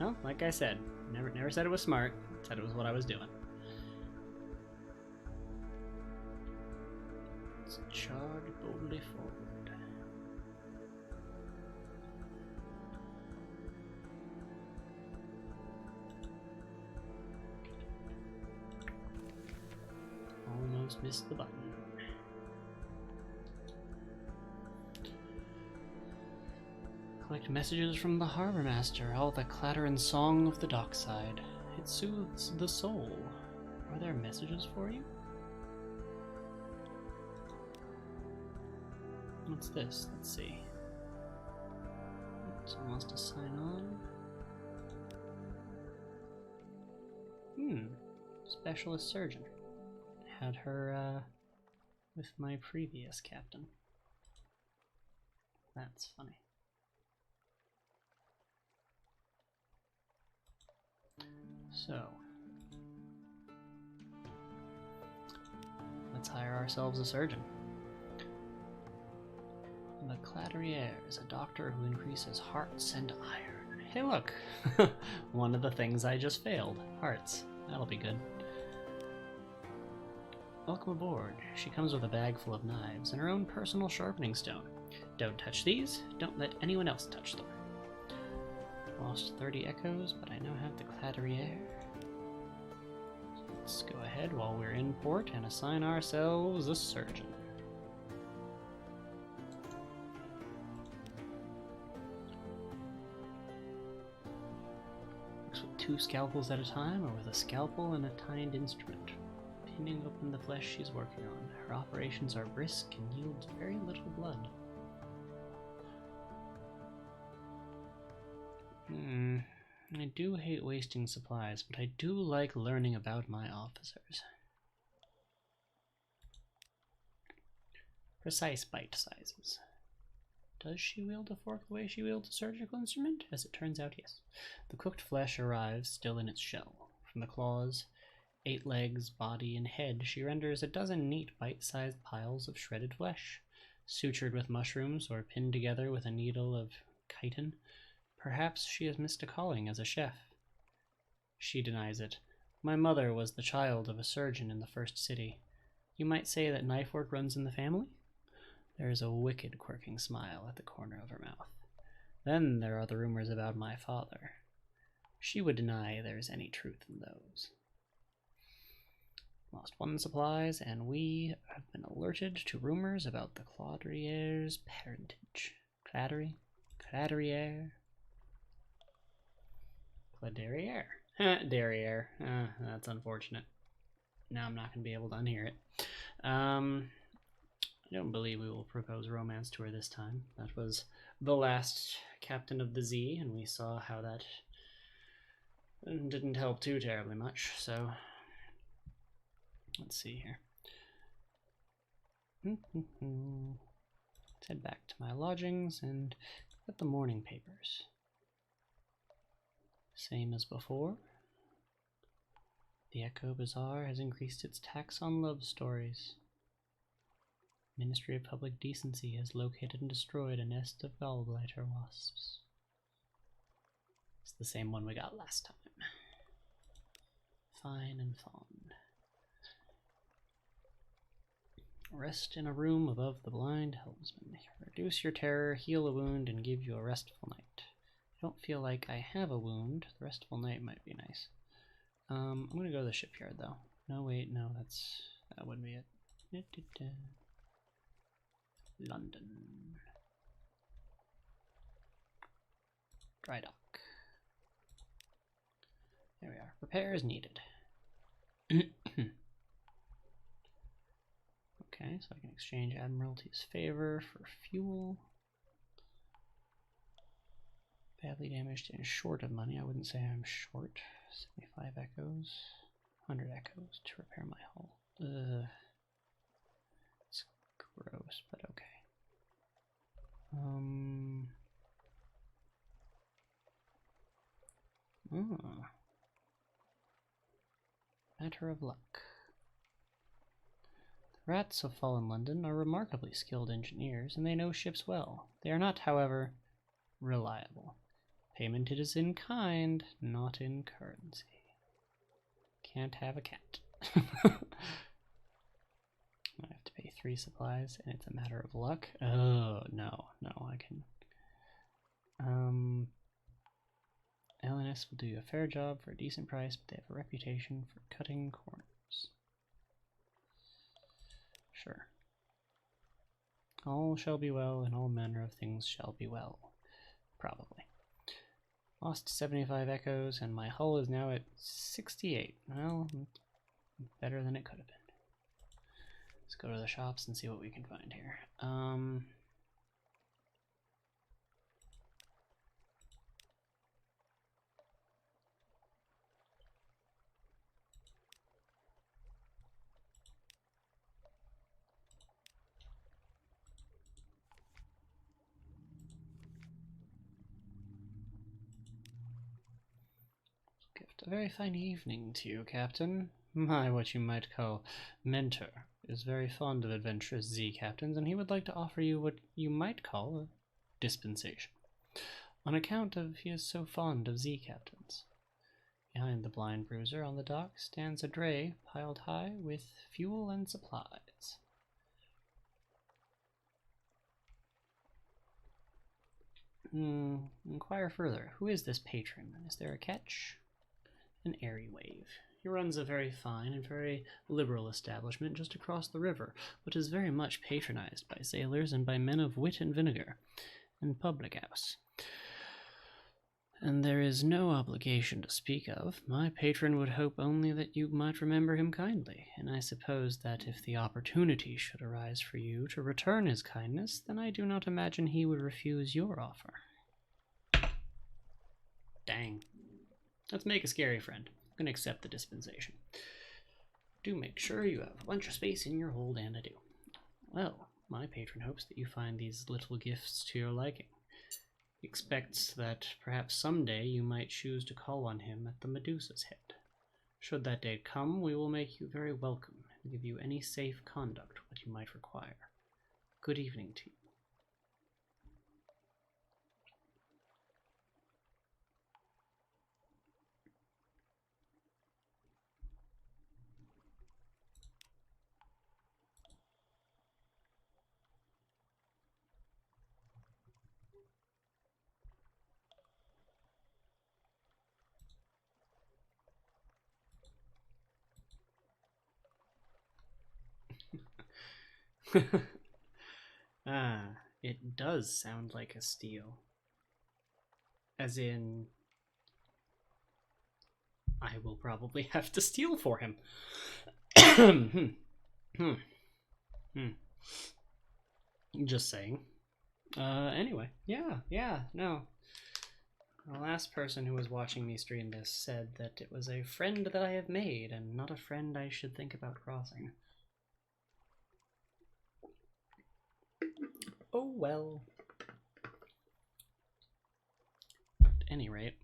Well, like I said, never said it was smart. Said it was what I was doing. Let's charge boldly forward. Almost missed the button. Collect messages from the harbor master, all the clatter and song of the dockside. It soothes the soul. Are there messages for you? What's this? Let's see. Someone wants to sign on. Specialist surgeon. Had her with my previous captain. That's funny. So, let's hire ourselves a surgeon. The Clatterier is a doctor who increases hearts and iron. Hey look! One of the things I just failed. Hearts. That'll be good. Welcome aboard. She comes with a bag full of knives and her own personal sharpening stone. Don't touch these. Don't let anyone else touch them. Lost 30 echoes, but I now have the Clatterier. Let's go ahead while we're in port and assign ourselves a surgeon. Works with 2 scalpels at a time, or with a scalpel and a tined instrument. Pinning open the flesh she's working on. Her operations are brisk and yield very little blood. I do hate wasting supplies, but I do like learning about my officers. Precise bite sizes. Does she wield a fork the way she wields a surgical instrument? As it turns out, yes. The cooked flesh arrives still in its shell. From the claws, 8 legs, body, and head, she renders a dozen neat bite-sized piles of shredded flesh, sutured with mushrooms or pinned together with a needle of chitin. Perhaps she has missed a calling as a chef. She denies it. My mother was the child of a surgeon in the first city. You might say that knife work runs in the family? There is a wicked, quirking smile at the corner of her mouth. Then there are the rumors about my father. She would deny there is any truth in those. Lost 1 supplies, and we have been alerted to rumors about the Clatterier's parentage. Clatterier. Derriere. Derriere. That's unfortunate. Now I'm not going to be able to unhear it. I don't believe we will propose romance to her this time. That was the last Captain of the Z, and we saw how that didn't help too terribly much, so let's see here. Let's head back to my lodgings and get the morning papers. Same as before. The Echo Bazaar has increased its tax on love stories. Ministry of Public Decency has located and destroyed a nest of gallbladder wasps. It's the same one we got last time. Fine and fond. Rest in a room above the blind helmsman. Reduce your terror, heal a wound, and give you a restful night. I don't feel like I have a wound. The restful night might be nice. I'm gonna go to the shipyard though. No, wait, no, that wouldn't be it. London. Dry dock. There we are. Repairs needed. Okay, so I can exchange Admiralty's favor for fuel. Badly damaged and short of money. I wouldn't say I'm short. 75 echoes. 100 echoes to repair my hull. It's gross, but okay. matter of luck. The rats of fallen London are remarkably skilled engineers, and they know ships well. They are not, however, reliable. Payment is in kind, not in currency. Can't have a cat. I have to pay 3 supplies, and it's a matter of luck. Oh, no, I can... LNS will do a fair job for a decent price, but they have a reputation for cutting corners. Sure. All shall be well, and all manner of things shall be well. Probably. Lost 75 echoes, and my hull is now at 68. Well, better than it could have been. Let's go to the shops and see what we can find here. Gift. A very fine evening to you, Captain. My, what you might call mentor, is very fond of adventurous Z captains, and he would like to offer you what you might call a dispensation, on account of he is so fond of Z captains. Behind the blind bruiser on the dock stands a dray piled high with fuel and supplies. Inquire further. Who is this patron? Is there a catch? An airy wave. He runs a very fine and very liberal establishment just across the river, but is very much patronized by sailors and by men of wit and vinegar, and public house. And there is no obligation to speak of. My patron would hope only that you might remember him kindly, and I suppose that if the opportunity should arise for you to return his kindness, then I do not imagine he would refuse your offer. Dang. Let's make a scary friend. I'm going to accept the dispensation. Do make sure you have a bunch of space in your hold, and I do. Well, my patron hopes that you find these little gifts to your liking. He expects that perhaps someday you might choose to call on him at the Medusa's Head. Should that day come, we will make you very welcome and give you any safe conduct what you might require. Good evening to you. It does sound like a steal. As in, I will probably have to steal for him. Just saying. Anyway, no. The last person who was watching me stream this said that it was a friend that I have made and not a friend I should think about crossing. Oh well. At any rate,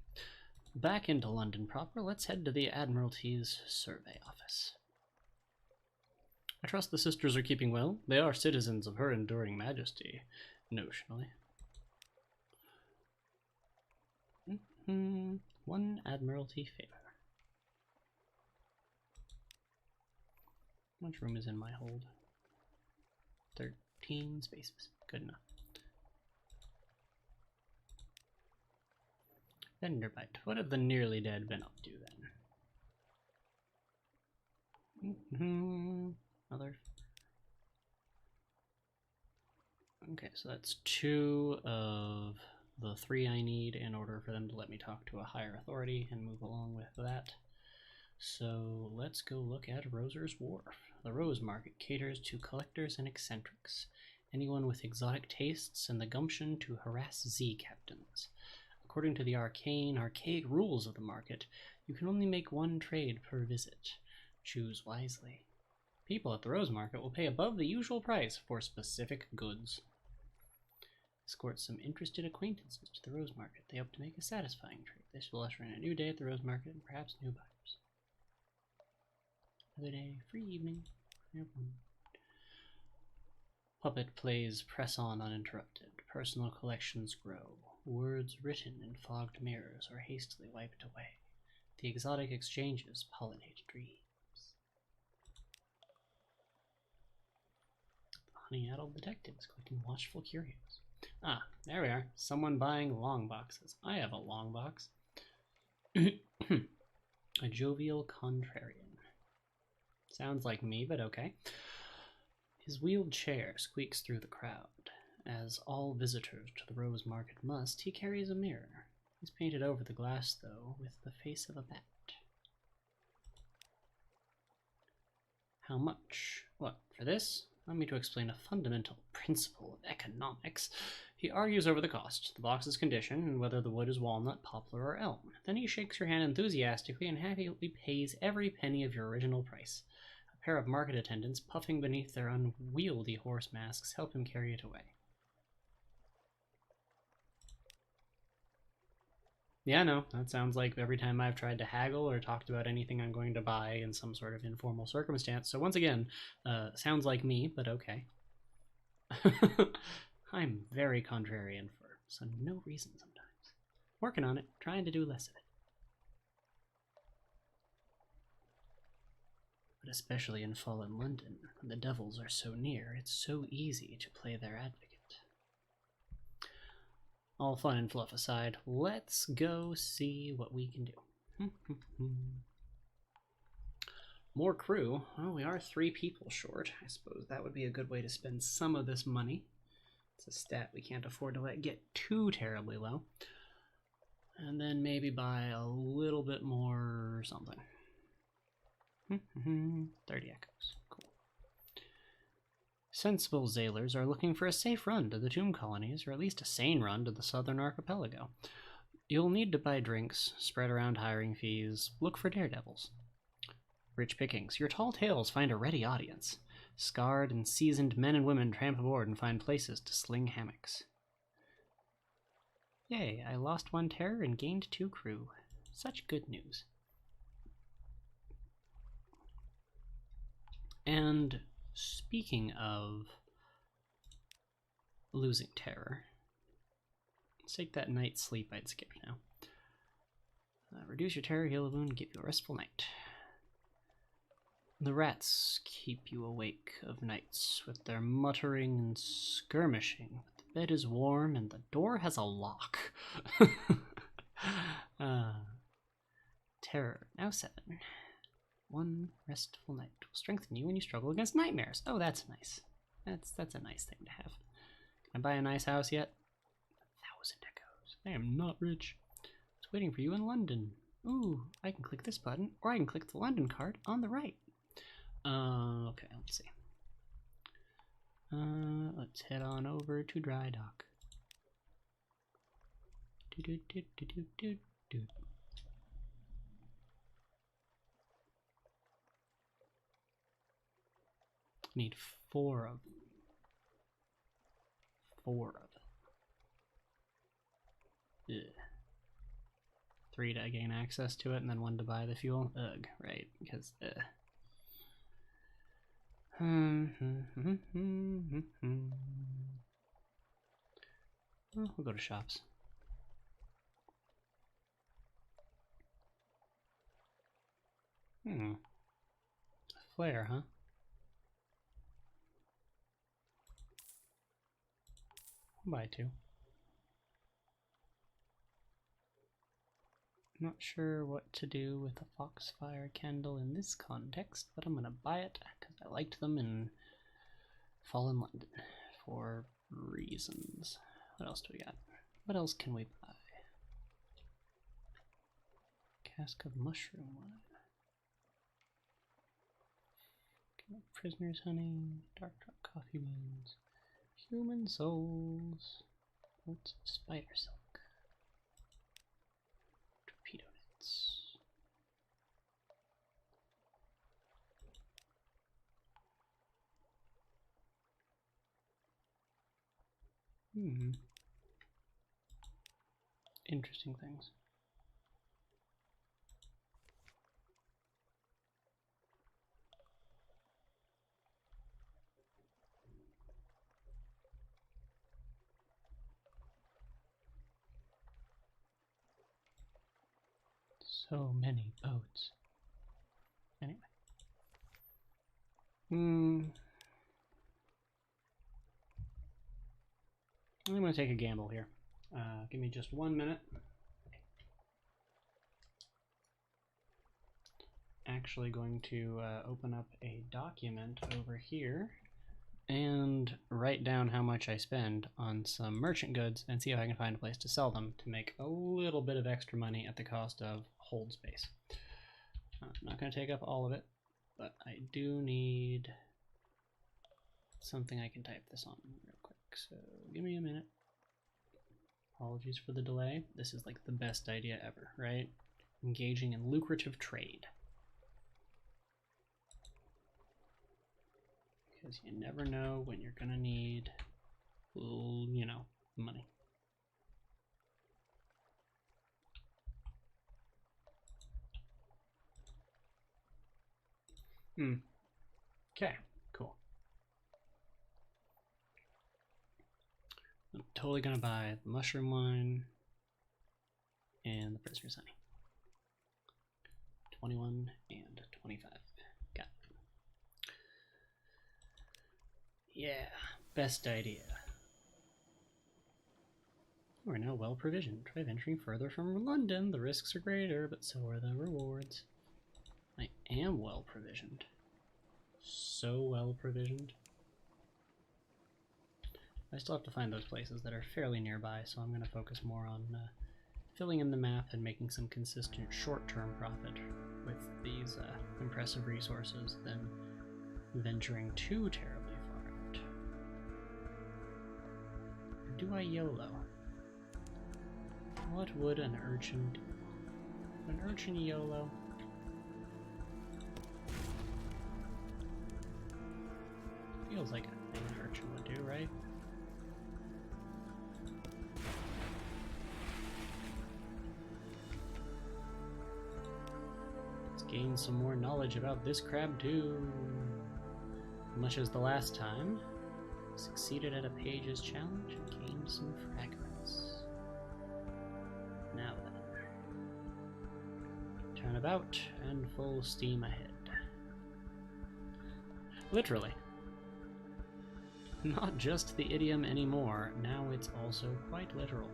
back into London proper, let's head to the Admiralty's survey office. I trust the sisters are keeping well. They are citizens of her enduring majesty, notionally. 1 Admiralty favor. How much room is in my hold? 13 spaces. Good enough. Venderbite. What have the nearly dead been up to then? Other. Okay, so that's 2 of the 3 I need in order for them to let me talk to a higher authority and move along with that. So let's go look at Roser's Wharf. The Rose Market caters to collectors and eccentrics, anyone with exotic tastes and the gumption to harass Z captains. According to the archaic rules of the market, you can only make 1 trade per visit. Choose wisely. People at the Rose Market will pay above the usual price for specific goods. Escort some interested acquaintances to the Rose Market. They hope to make a satisfying trade. This will usher in a new day at the Rose Market and perhaps new buyers. Another day, free evening. Puppet plays press on uninterrupted. Personal collections grow. Words written in fogged mirrors are hastily wiped away. The exotic exchanges pollinate dreams. Honey-addled detectives collecting watchful curios. Ah, there we are. Someone buying long boxes. I have a long box. A jovial contrarian. Sounds like me, but okay. His wheeled chair squeaks through the crowd. As all visitors to the Rose Market must, he carries a mirror. He's painted over the glass, though, with the face of a bat. How much? What, for this? Allow me to explain a fundamental principle of economics. He argues over the cost, the box's condition, and whether the wood is walnut, poplar, or elm. Then he shakes your hand enthusiastically and happily pays every penny of your original price. A pair of market attendants, puffing beneath their unwieldy horse masks, help him carry it away. Yeah, no, that sounds like every time I've tried to haggle or talked about anything I'm going to buy in some sort of informal circumstance. So once again, sounds like me, but okay. I'm very contrarian for no reason sometimes. Working on it, trying to do less of it. But especially in fallen London, when the devils are so near, it's so easy to play their advocate. All fun and fluff aside, let's go see what we can do. More crew. Well, we are 3 people short. I suppose that would be a good way to spend some of this money. It's a stat we can't afford to let get too terribly low. And then maybe buy a little bit more something. 30 echoes. Cool. Sensible sailors are looking for a safe run to the tomb colonies, or at least a sane run to the southern archipelago. You'll need to buy drinks, spread around hiring fees, look for daredevils. Rich pickings. Your tall tales find a ready audience. Scarred and seasoned men and women tramp aboard and find places to sling hammocks. Yay, I lost 1 terror and gained 2 crew. Such good news. And speaking of losing terror, let's take that night's sleep I'd skipped now. Reduce your terror, heal a wound, give you a restful night. The rats keep you awake of nights with their muttering and skirmishing. The bed is warm and the door has a lock. Terror, now 7. 1 restful night will strengthen you when you struggle against nightmares. Oh, that's nice. That's a nice thing to have. Can I buy a nice house yet? 1,000 echoes. I am not rich. It's waiting for you in London. Ooh, I can click this button, or I can click the London card on the right. Okay, let's see. Let's head on over to Dry Dock. Need 4 of them. 4 of them. Ugh. 3 to gain access to it, and then 1 to buy the fuel. Ugh, right, because we'll go to shops. Flare, huh? I'll buy 2. Not sure what to do with a foxfire candle in this context, but I'm gonna buy it because I liked them in Fallen London for reasons. What else do we got? What else can we buy? Cask of mushroom wine. Prisoner's honey, dark coffee beans, human souls, lots of spider silk, torpedo nets. Interesting things. So many boats. Anyway. I'm going to take a gamble here. Give me just 1 minute. Actually going to open up a document over here and write down how much I spend on some merchant goods and see if I can find a place to sell them to make a little bit of extra money at the cost of hold space. I'm not going to take up all of it, but I do need something I can type this on real quick. So give me a minute. Apologies for the delay. This is like the best idea ever, right? Engaging in lucrative trade. Because you never know when you're gonna need, you know, money. Okay, cool. I'm totally gonna buy the mushroom wine and the prisoner's honey. 21 and 25. Got it. Yeah, best idea. We're now well provisioned. Try venturing further from London. The risks are greater, but so are the rewards. I am well provisioned. So well provisioned. I still have to find those places that are fairly nearby, so I'm going to focus more on filling in the map and making some consistent short-term profit with these impressive resources than venturing too terribly far out. Or do I YOLO? What would an urchin do? Would an urchin YOLO? Feels like a thing an urchin would do, right? Let's gain some more knowledge about this crab too. Much as the last time, succeeded at a page's challenge and gained some fragments. Now then, turn about and full steam ahead. Literally. Not just the idiom anymore, now it's also quite literal.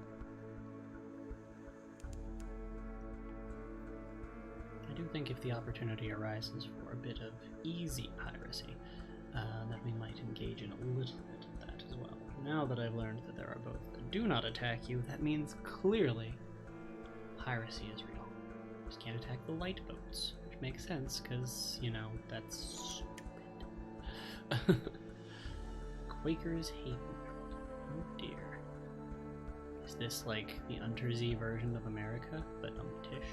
I do think if the opportunity arises for a bit of easy piracy, that we might engage in a little bit of that as well. Now that I've learned that there are both that do not attack you, that means clearly piracy is real. You just can't attack the light boats, which makes sense because, you know, that's stupid. Quaker's Haven. Oh dear. Is this like the Untersea version of America, but tish?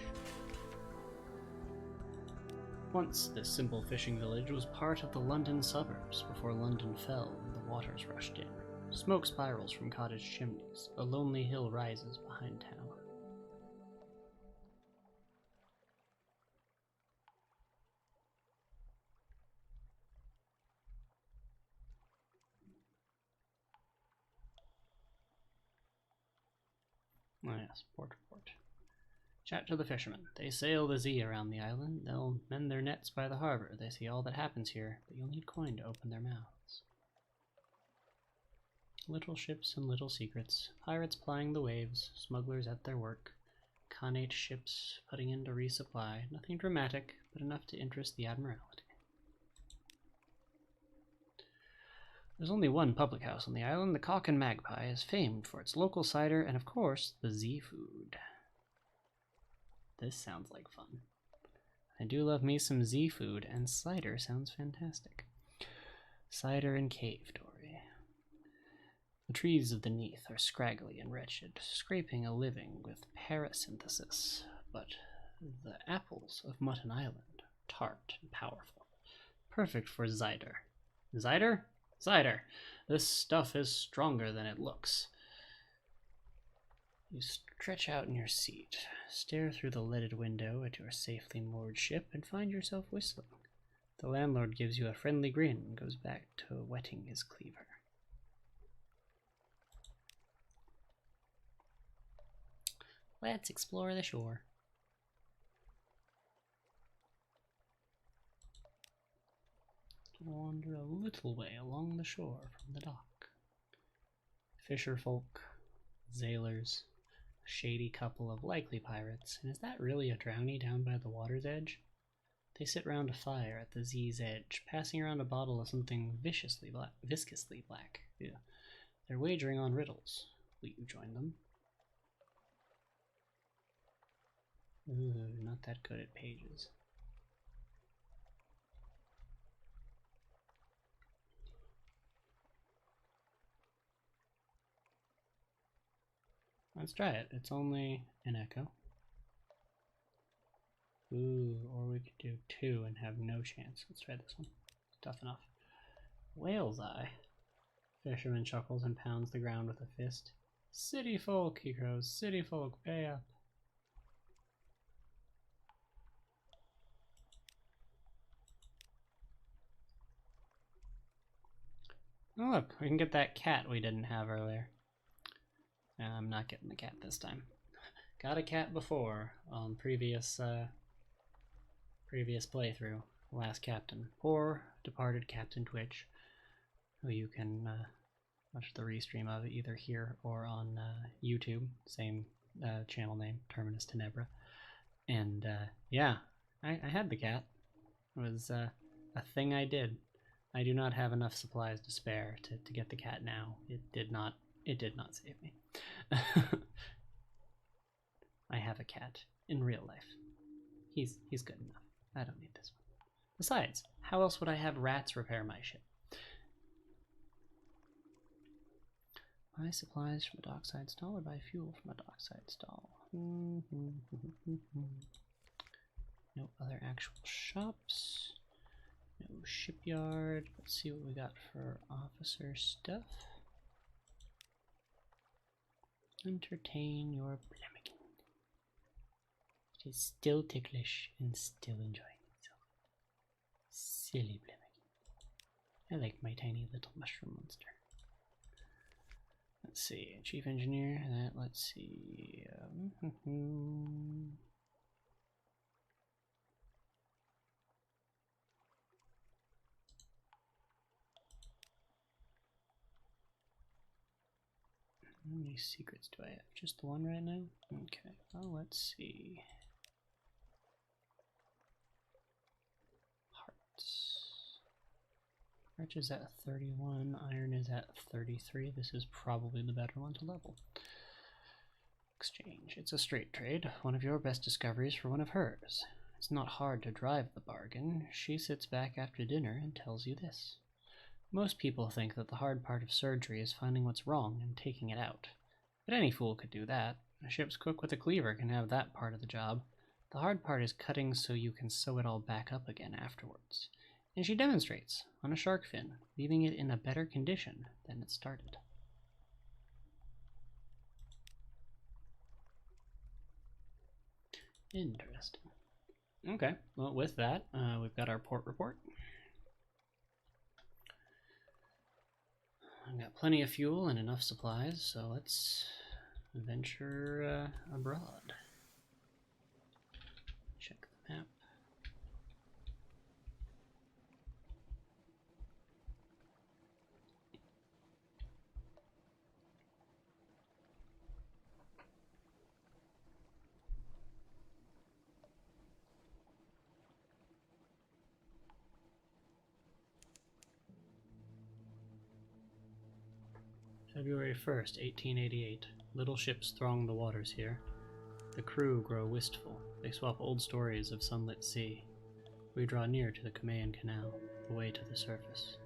Once, this simple fishing village was part of the London suburbs before London fell and the waters rushed in. Smoke spirals from cottage chimneys. A lonely hill rises behind town. Oh yes, port report. Chat to the fishermen. They sail the Zee around the island. They'll mend their nets by the harbor. They see all that happens here, but you'll need coin to open their mouths. Little ships and little secrets. Pirates plying the waves. Smugglers at their work. Khanate ships putting in to resupply. Nothing dramatic, but enough to interest the Admiralty. There's only one public house on the island. The Cock and Magpie is famed for its local cider and, of course, the Zee food. This sounds like fun. I do love me some Zee food, and cider sounds fantastic. Cider and cave dory. The trees of the Neath are scraggly and wretched, scraping a living with parasynthesis, but the apples of Mutton Island, tart and powerful, perfect for cider. Cider? Cider! This stuff is stronger than it looks. You stretch out in your seat, stare through the leaded window at your safely moored ship, and find yourself whistling. The landlord gives you a friendly grin and goes back to whetting his cleaver. Let's explore the shore. wander a little way along the shore from the dock. Fisher folk, sailors, a shady couple of likely pirates, and is that really a drowny down by the water's edge? They sit round a fire at the Z's edge, passing around a bottle of something viscously black. Yeah. They're wagering on riddles. Will you join them? Ooh, not that good at pages. Let's try it. It's only an echo. Ooh, or we could do 2 and have no chance. Let's try this one. It's tough enough. Whale's eye. Fisherman chuckles and pounds the ground with a fist. City folk, he crows. City folk, pay up. Oh look, we can get that cat we didn't have earlier. I'm not getting the cat this time. Got a cat before on previous playthrough, Last Captain. Poor departed Captain Twitch, who you can watch the restream of either here or on YouTube. Same channel name, Terminus Tenebra. And yeah, I had the cat. It was a thing I did. I do not have enough supplies to spare to get the cat now. It did not save me. I have a cat in real life. He's good enough. I don't need this one. Besides, how else would I have rats repair my ship? Buy supplies from a dockside stall or buy fuel from a dockside stall? No other actual shops. No shipyard. Let's see what we got for officer stuff. Entertain your plammican. It is still ticklish and still enjoying itself. Silly plammican. I like my tiny little mushroom monster. Let's see, chief engineer. Let's see. How many secrets do I have? Just the one right now? Okay, well, let's see. Hearts. Arch is at 31, iron is at 33. This is probably the better one to level. Exchange. It's a straight trade. One of your best discoveries for one of hers. It's not hard to drive the bargain. She sits back after dinner and tells you this. Most people think that the hard part of surgery is finding what's wrong and taking it out. But any fool could do that. A ship's cook with a cleaver can have that part of the job. The hard part is cutting so you can sew it all back up again afterwards. And she demonstrates on a shark fin, leaving it in a better condition than it started. Interesting. Okay, well, with that, we've got our port report. I've got plenty of fuel and enough supplies, so let's venture abroad. Check the map. February 1st, 1888. Little ships throng the waters here. The crew grow wistful. They swap old stories of sunlit sea. We draw near to the Cumaean Canal, the way to the surface.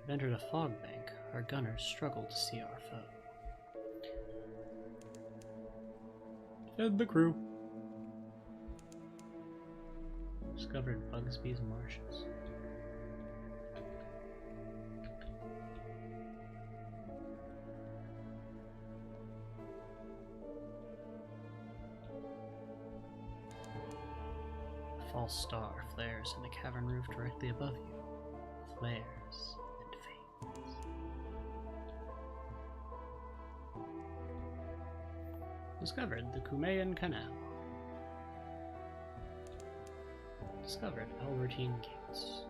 We've entered a fog bank. Our gunners struggle to see our foe. Fed the crew. Discovered Bugsby's marshes. A false star flares in the cavern roof directly above you. Flares and fades. Discovered the Cumaean Canal. Discovered Albertine Gates.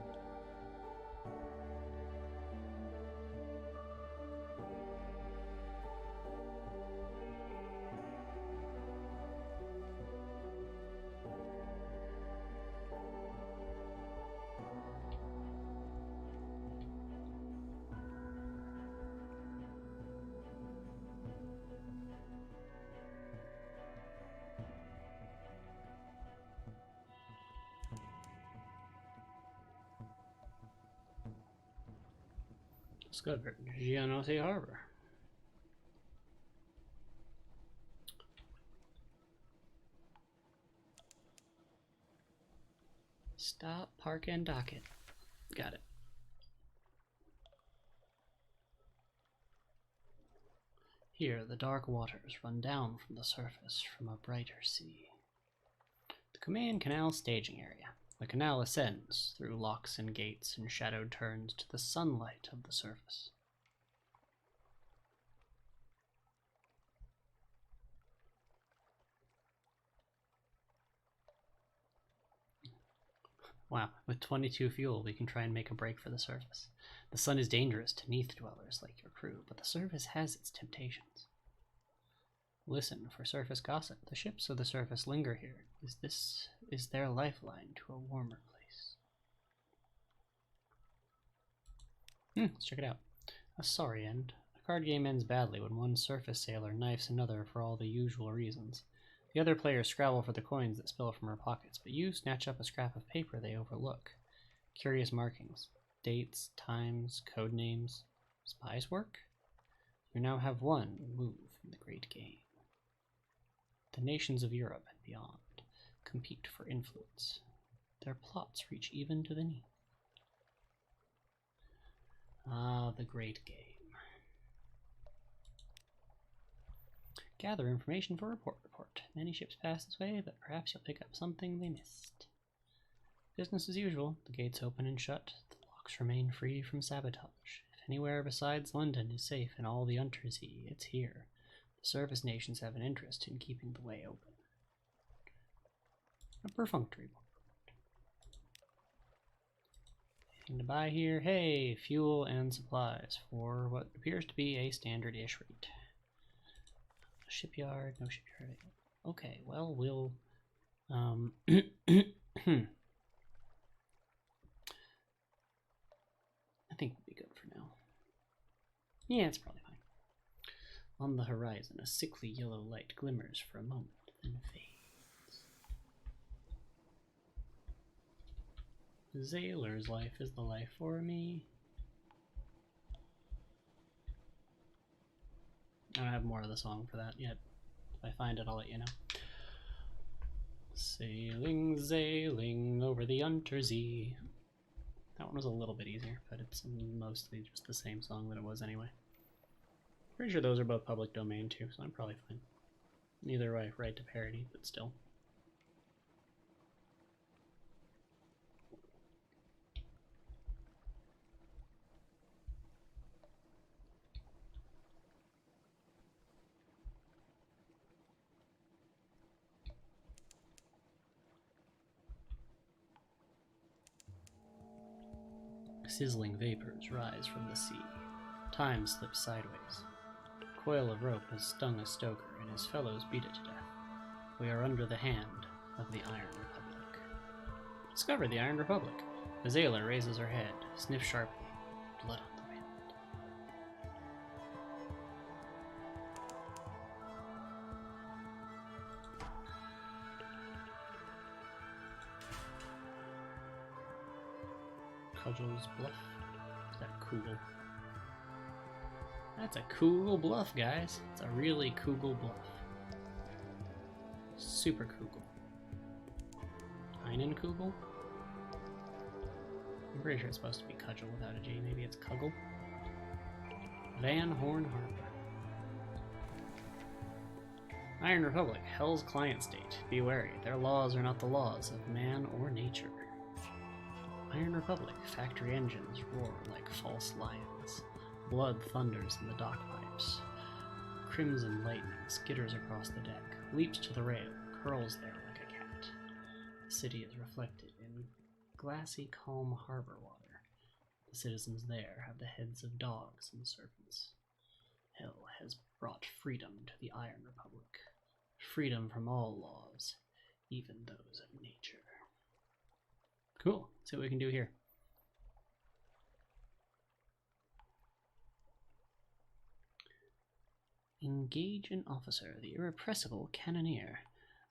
Discovered Gianotti Harbor. Stop, park, and dock it. Got it. Here, the dark waters run down from the surface from a brighter sea. The command canal staging area. The canal ascends through locks and gates and shadowed turns to the sunlight of the surface. Wow, with 22 fuel, we can try and make a break for the surface. The sun is dangerous to Neath dwellers like your crew, but the surface has its temptations. Listen for surface gossip. The ships of the surface linger here. Is their lifeline to a warmer place? Let's check it out. A sorry end. A card game ends badly when one surface sailor knifes another for all the usual reasons. The other players scrabble for the coins that spill from her pockets, but you snatch up a scrap of paper they overlook. Curious markings. Dates, times, code names. Spies work? You now have one move in the great game. The nations of Europe and beyond compete for influence. Their plots reach even to the Neath. Ah, the great game. Gather information for report. Many ships pass this way, but perhaps you'll pick up something they missed. Business as usual. The gates open and shut. The locks remain free from sabotage. If anywhere besides London is safe in all the Untersee, it's here. The surface nations have an interest in keeping the way open. A perfunctory board. Anything to buy here? Hey, fuel and supplies for what appears to be a standard-ish rate. A shipyard, no shipyard. Okay, well, we'll I think we'll be good for now. Yeah, it's probably fine. On the horizon, a sickly yellow light glimmers for a moment, then fades. The sailor's life is the life for me. I don't have more of the song for that yet. If I find it, I'll let you know. Sailing, sailing over the Untersee. That one was a little bit easier, but it's mostly just the same song that it was anyway. Pretty sure those are both public domain too, so I'm probably fine. Neither way, right to parody, but still. Sizzling vapors rise from the sea. Time slips sideways. A coil of rope has stung a stoker, and his fellows beat it to death. We are under the hand of the Iron Republic. Discover the Iron Republic. Azela raises her head, sniffs sharply. Blood on the wind. Cudgel's Bluff. Is that Kugel? That's a Kugel Bluff, guys. It's a really Kugel Bluff. Super Kugel. Einen Kugel? I'm pretty sure it's supposed to be Cudgel without a G. Maybe it's Kugel? Van Horn Harbor. Iron Republic, Hell's client state. Be wary, their laws are not the laws of man or nature. Iron Republic, factory engines roar like false lions. Blood thunders in the dock pipes. Crimson lightning skitters across the deck, leaps to the rail, curls there like a cat. The city is reflected in glassy, calm harbor water. The citizens there have the heads of dogs and serpents. Hell has brought freedom to the Iron Republic. Freedom from all laws, even those of nature. Cool. Let's see what we can do here. Engage an officer, the irrepressible cannoneer.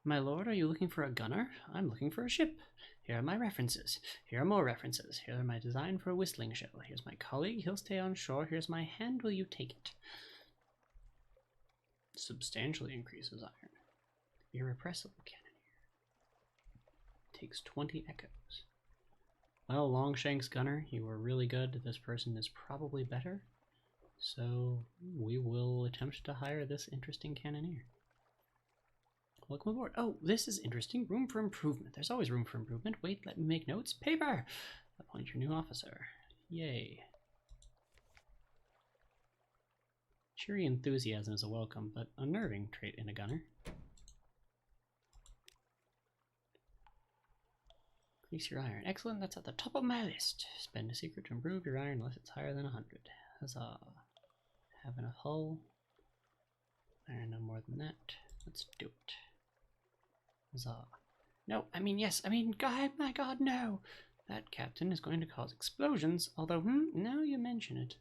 My lord, are you looking for a gunner? I'm looking for a ship. Here are my references. Here are more references. Here are my design for a whistling show. Here's my colleague. He'll stay on shore. Here's my hand. Will you take it? Substantially increases iron. Irrepressible cannoneer. Takes 20 echoes. Well, Longshank's gunner, you were really good. This person is probably better. So we will attempt to hire this interesting cannoneer. Welcome aboard. Oh, this is interesting. Room for improvement. There's always room for improvement. Wait, let me make notes. Paper! Appoint your new officer. Yay. Cheery enthusiasm is a welcome, but unnerving trait in a gunner. Increase your iron. Excellent, that's at the top of my list. Spend a secret to improve your iron unless it's higher than 100. Huzzah. Have enough hull. Iron no more than that. Let's do it. Huzzah. No, I mean, yes, I mean, God, my God, no! That captain is going to cause explosions, although, now you mention it.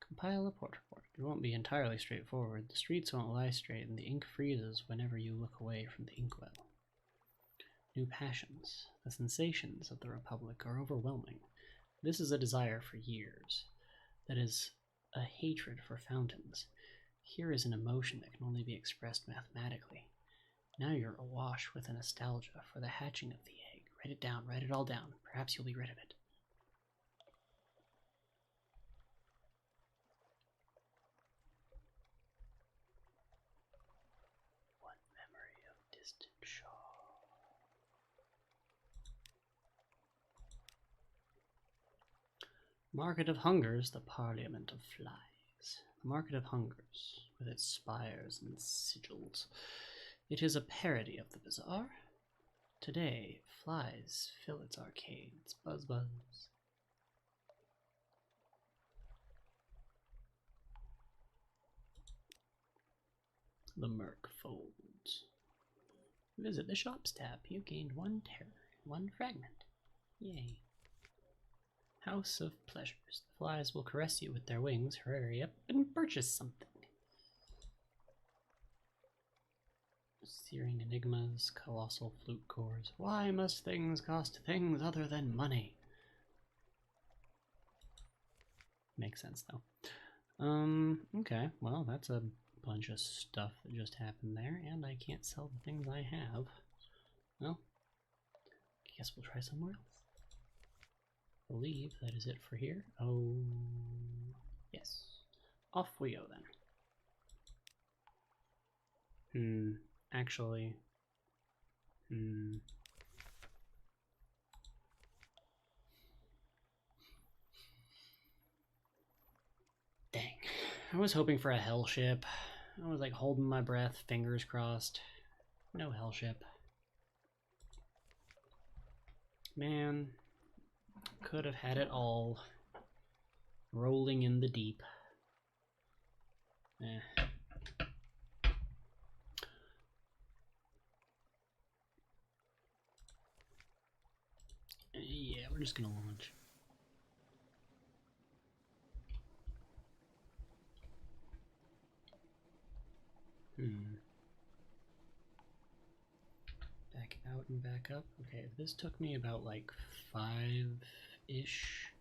Compile a port report. It won't be entirely straightforward. The streets won't lie straight, and the ink freezes whenever you look away from the inkwell. New passions. The sensations of the Republic are overwhelming. This is a desire for years. That is a hatred for fountains. Here is an emotion that can only be expressed mathematically. Now you're awash with a nostalgia for the hatching of the egg. Write it down, write it all down. Perhaps you'll be rid of it. One memory of distant shore. Market of Hungers, the Parliament of Flies. The Market of Hungers, with its spires and sigils. It is a parody of the bazaar. Today, flies fill its arcades. Buzz, buzz. The Merc folds. Visit the shops tab. You gained 1 terror, 1 fragment. Yay. House of Pleasures. The flies will caress you with their wings. Hurry up and purchase something. Searing enigmas, colossal flute cores. Why must things cost things other than money? Makes sense though. Okay, well that's a bunch of stuff that just happened there, and I can't sell the things I have. Well, I guess we'll try somewhere else. I believe that is it for here. Oh, yes. Off we go then. Actually, dang. I was hoping for a hell ship. I was like holding my breath, fingers crossed. No hell ship. Man, could have had it all. Rolling in the deep. Yeah, we're just gonna launch. Back out and back up. Okay, this took me about like 5-ish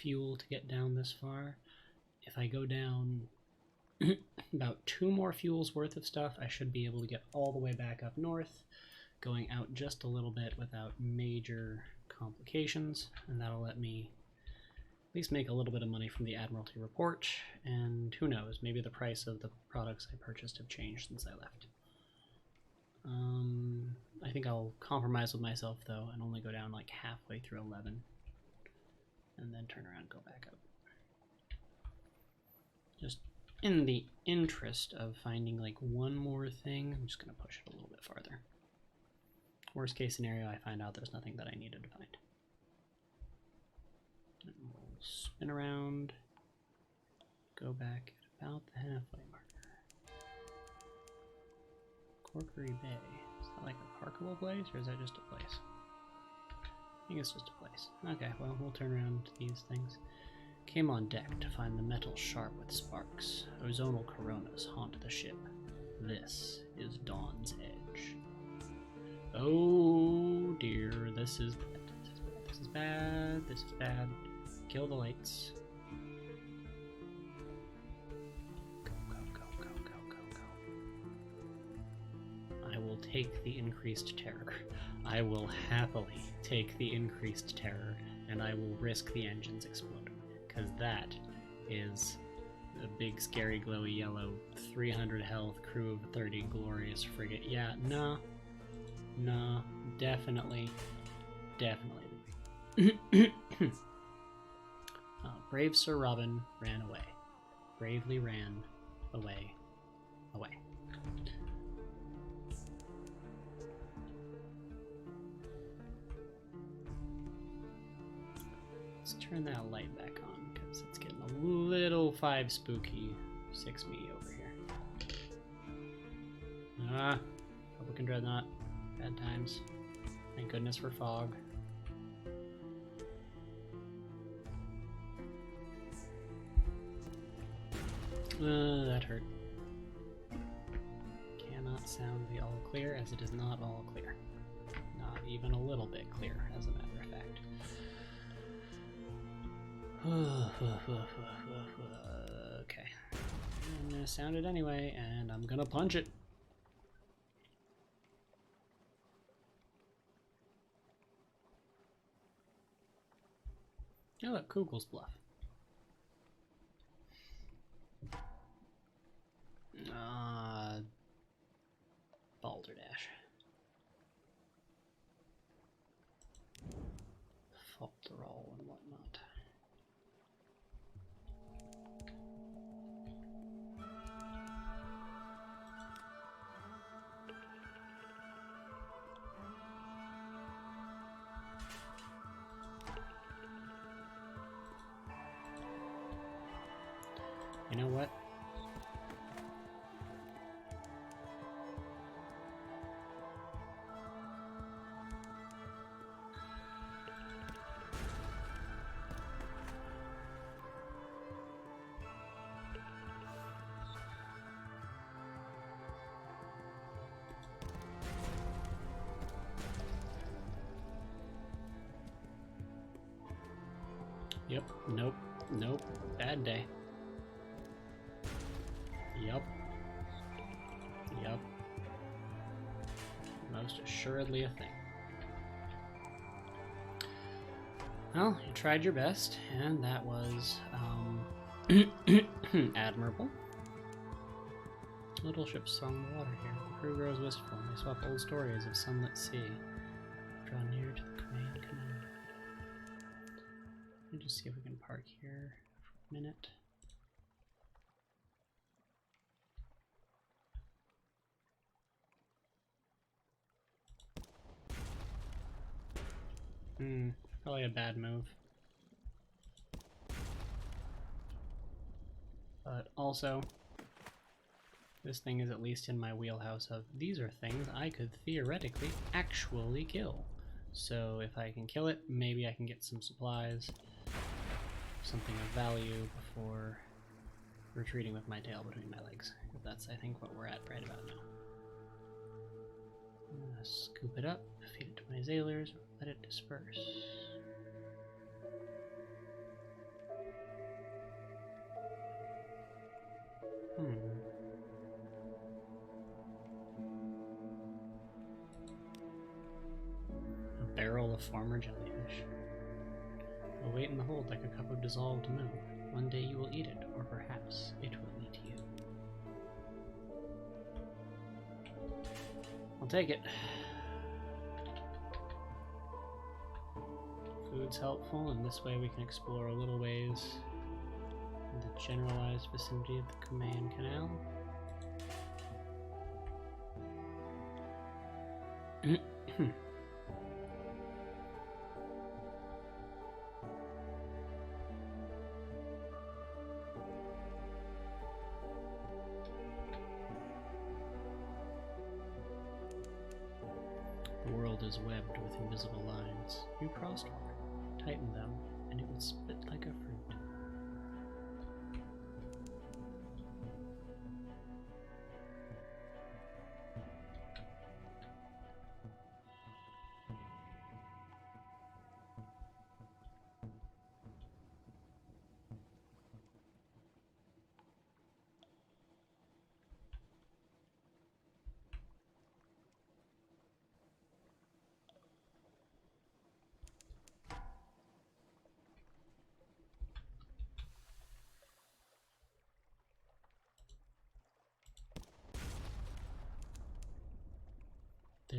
fuel to get down this far. If I go down about 2 more fuels worth of stuff, I should be able to get all the way back up north, going out just a little bit without major complications, and that'll let me at least make a little bit of money from the Admiralty report, and who knows, maybe the price of the products I purchased have changed since I left. I think I'll compromise with myself though and only go down like halfway through 11 and then turn around and go back up. Just in the interest of finding like one more thing, I'm just going to push it a little bit farther. Worst case scenario, I find out there's nothing that I needed to find. And we'll spin around, go back at about the halfway marker. Corkery Bay. Is that like a parkable place, or is that just a place? I think it's just a place. Okay, well, we'll turn around to these things. Came on deck to find the metal sharp with sparks. Ozonal coronas haunt the ship. This is Dawn's Edge. Oh dear, this is bad. This is bad. This is bad. Kill the lights. Go, go, go, go, go, go, go. I will take the increased terror. I will happily take the increased terror, and I will risk the engines exploding. Because that is a big, scary, glowy yellow, 300 health, crew of 30, glorious frigate. Yeah, no, definitely. Brave Sir Robin ran away. Bravely ran away. Let's turn that light back on, because it's getting a little 5 spooky 6 me over here. Republican Dreadnought. Bad times. Thank goodness for fog. That hurt. Cannot sound the all clear, as it is not all clear. Not even a little bit clear, as a matter of fact. Okay. I'm gonna sound it anyway, and I'm gonna punch it. Oh, look, Kugel's Bluff. Balderdash. Falterall and whatnot. You know what? Yep, nope, bad day. Yep. Most assuredly a thing. Well, you tried your best, and that was, admirable. Little ships on the water here. The crew grows wistful, and they swap old stories of sunlit sea. Draw near to the command canal. Let me just see if we can park here for a minute. Probably a bad move. But also, this thing is at least in my wheelhouse of these are things I could theoretically actually kill. So if I can kill it, maybe I can get some supplies, something of value before retreating with my tail between my legs. That's, I think, what we're at right about now. I'm gonna scoop it up, feed it to my sailors, let it disperse. A barrel of farmer jellyfish. Will wait in the hold like a cup of dissolved milk. One day you will eat it, or perhaps it will eat you. I'll take it. Food's helpful, and this way we can explore a little ways in the generalized vicinity of the Command Canal. The world is webbed with invisible lines. You crossed one, tighten them, and it would split like a fruit.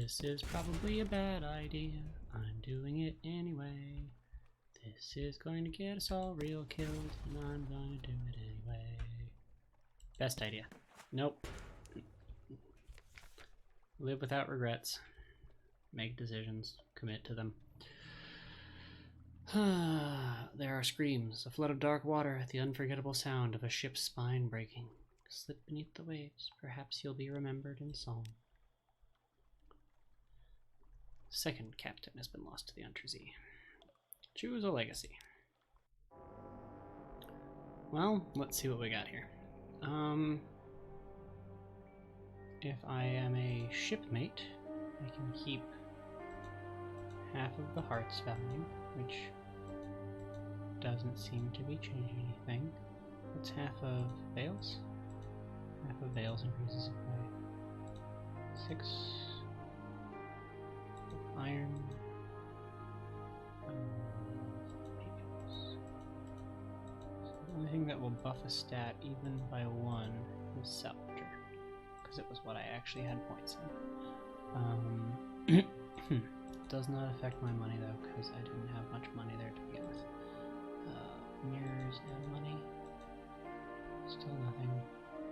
This is probably a bad idea. I'm doing it anyway. This is going to get us all real killed, and I'm going to do it anyway. Best idea. Nope. Live without regrets. Make decisions. Commit to them. There are screams, a flood of dark water, the unforgettable sound of a ship's spine breaking. Slip beneath the waves. Perhaps you'll be remembered in song. Second captain has been lost to the Untersee. Choose a legacy. Well, let's see what we got here. If I am a shipmate, I can keep half of the heart's value, which doesn't seem to be changing anything. What's half of Veils? Half of Veils increases it by 6. Iron. The only thing that will buff a stat even by 1 is Salvager, because it was what I actually had points in. Does not affect my money though, because I didn't have much money there to begin with. Mirrors and money. Still nothing.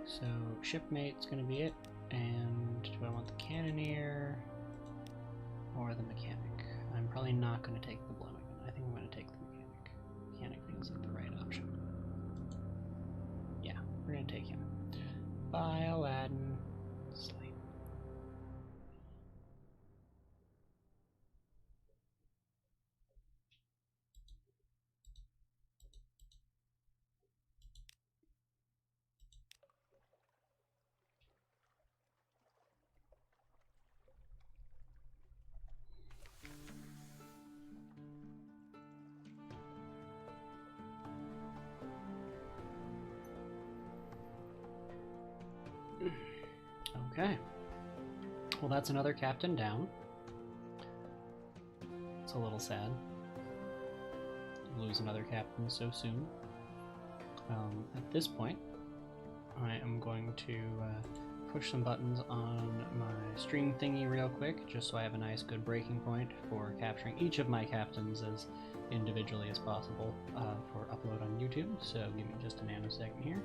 So shipmate's gonna be it. And do I want the cannoneer or the mechanic? I'm probably not gonna take the blowing gun. I think I'm gonna take the mechanic. Mechanic feels like the right option. Yeah, we're gonna take him. Bye, Aladdin. Sleep. Okay. Well, that's another captain down. It's a little sad. Lose another captain so soon. At this point, I am going to push some buttons on my stream thingy real quick, just so I have a nice good breaking point for capturing each of my captains as individually as possible for upload on YouTube. So give me just a nanosecond here.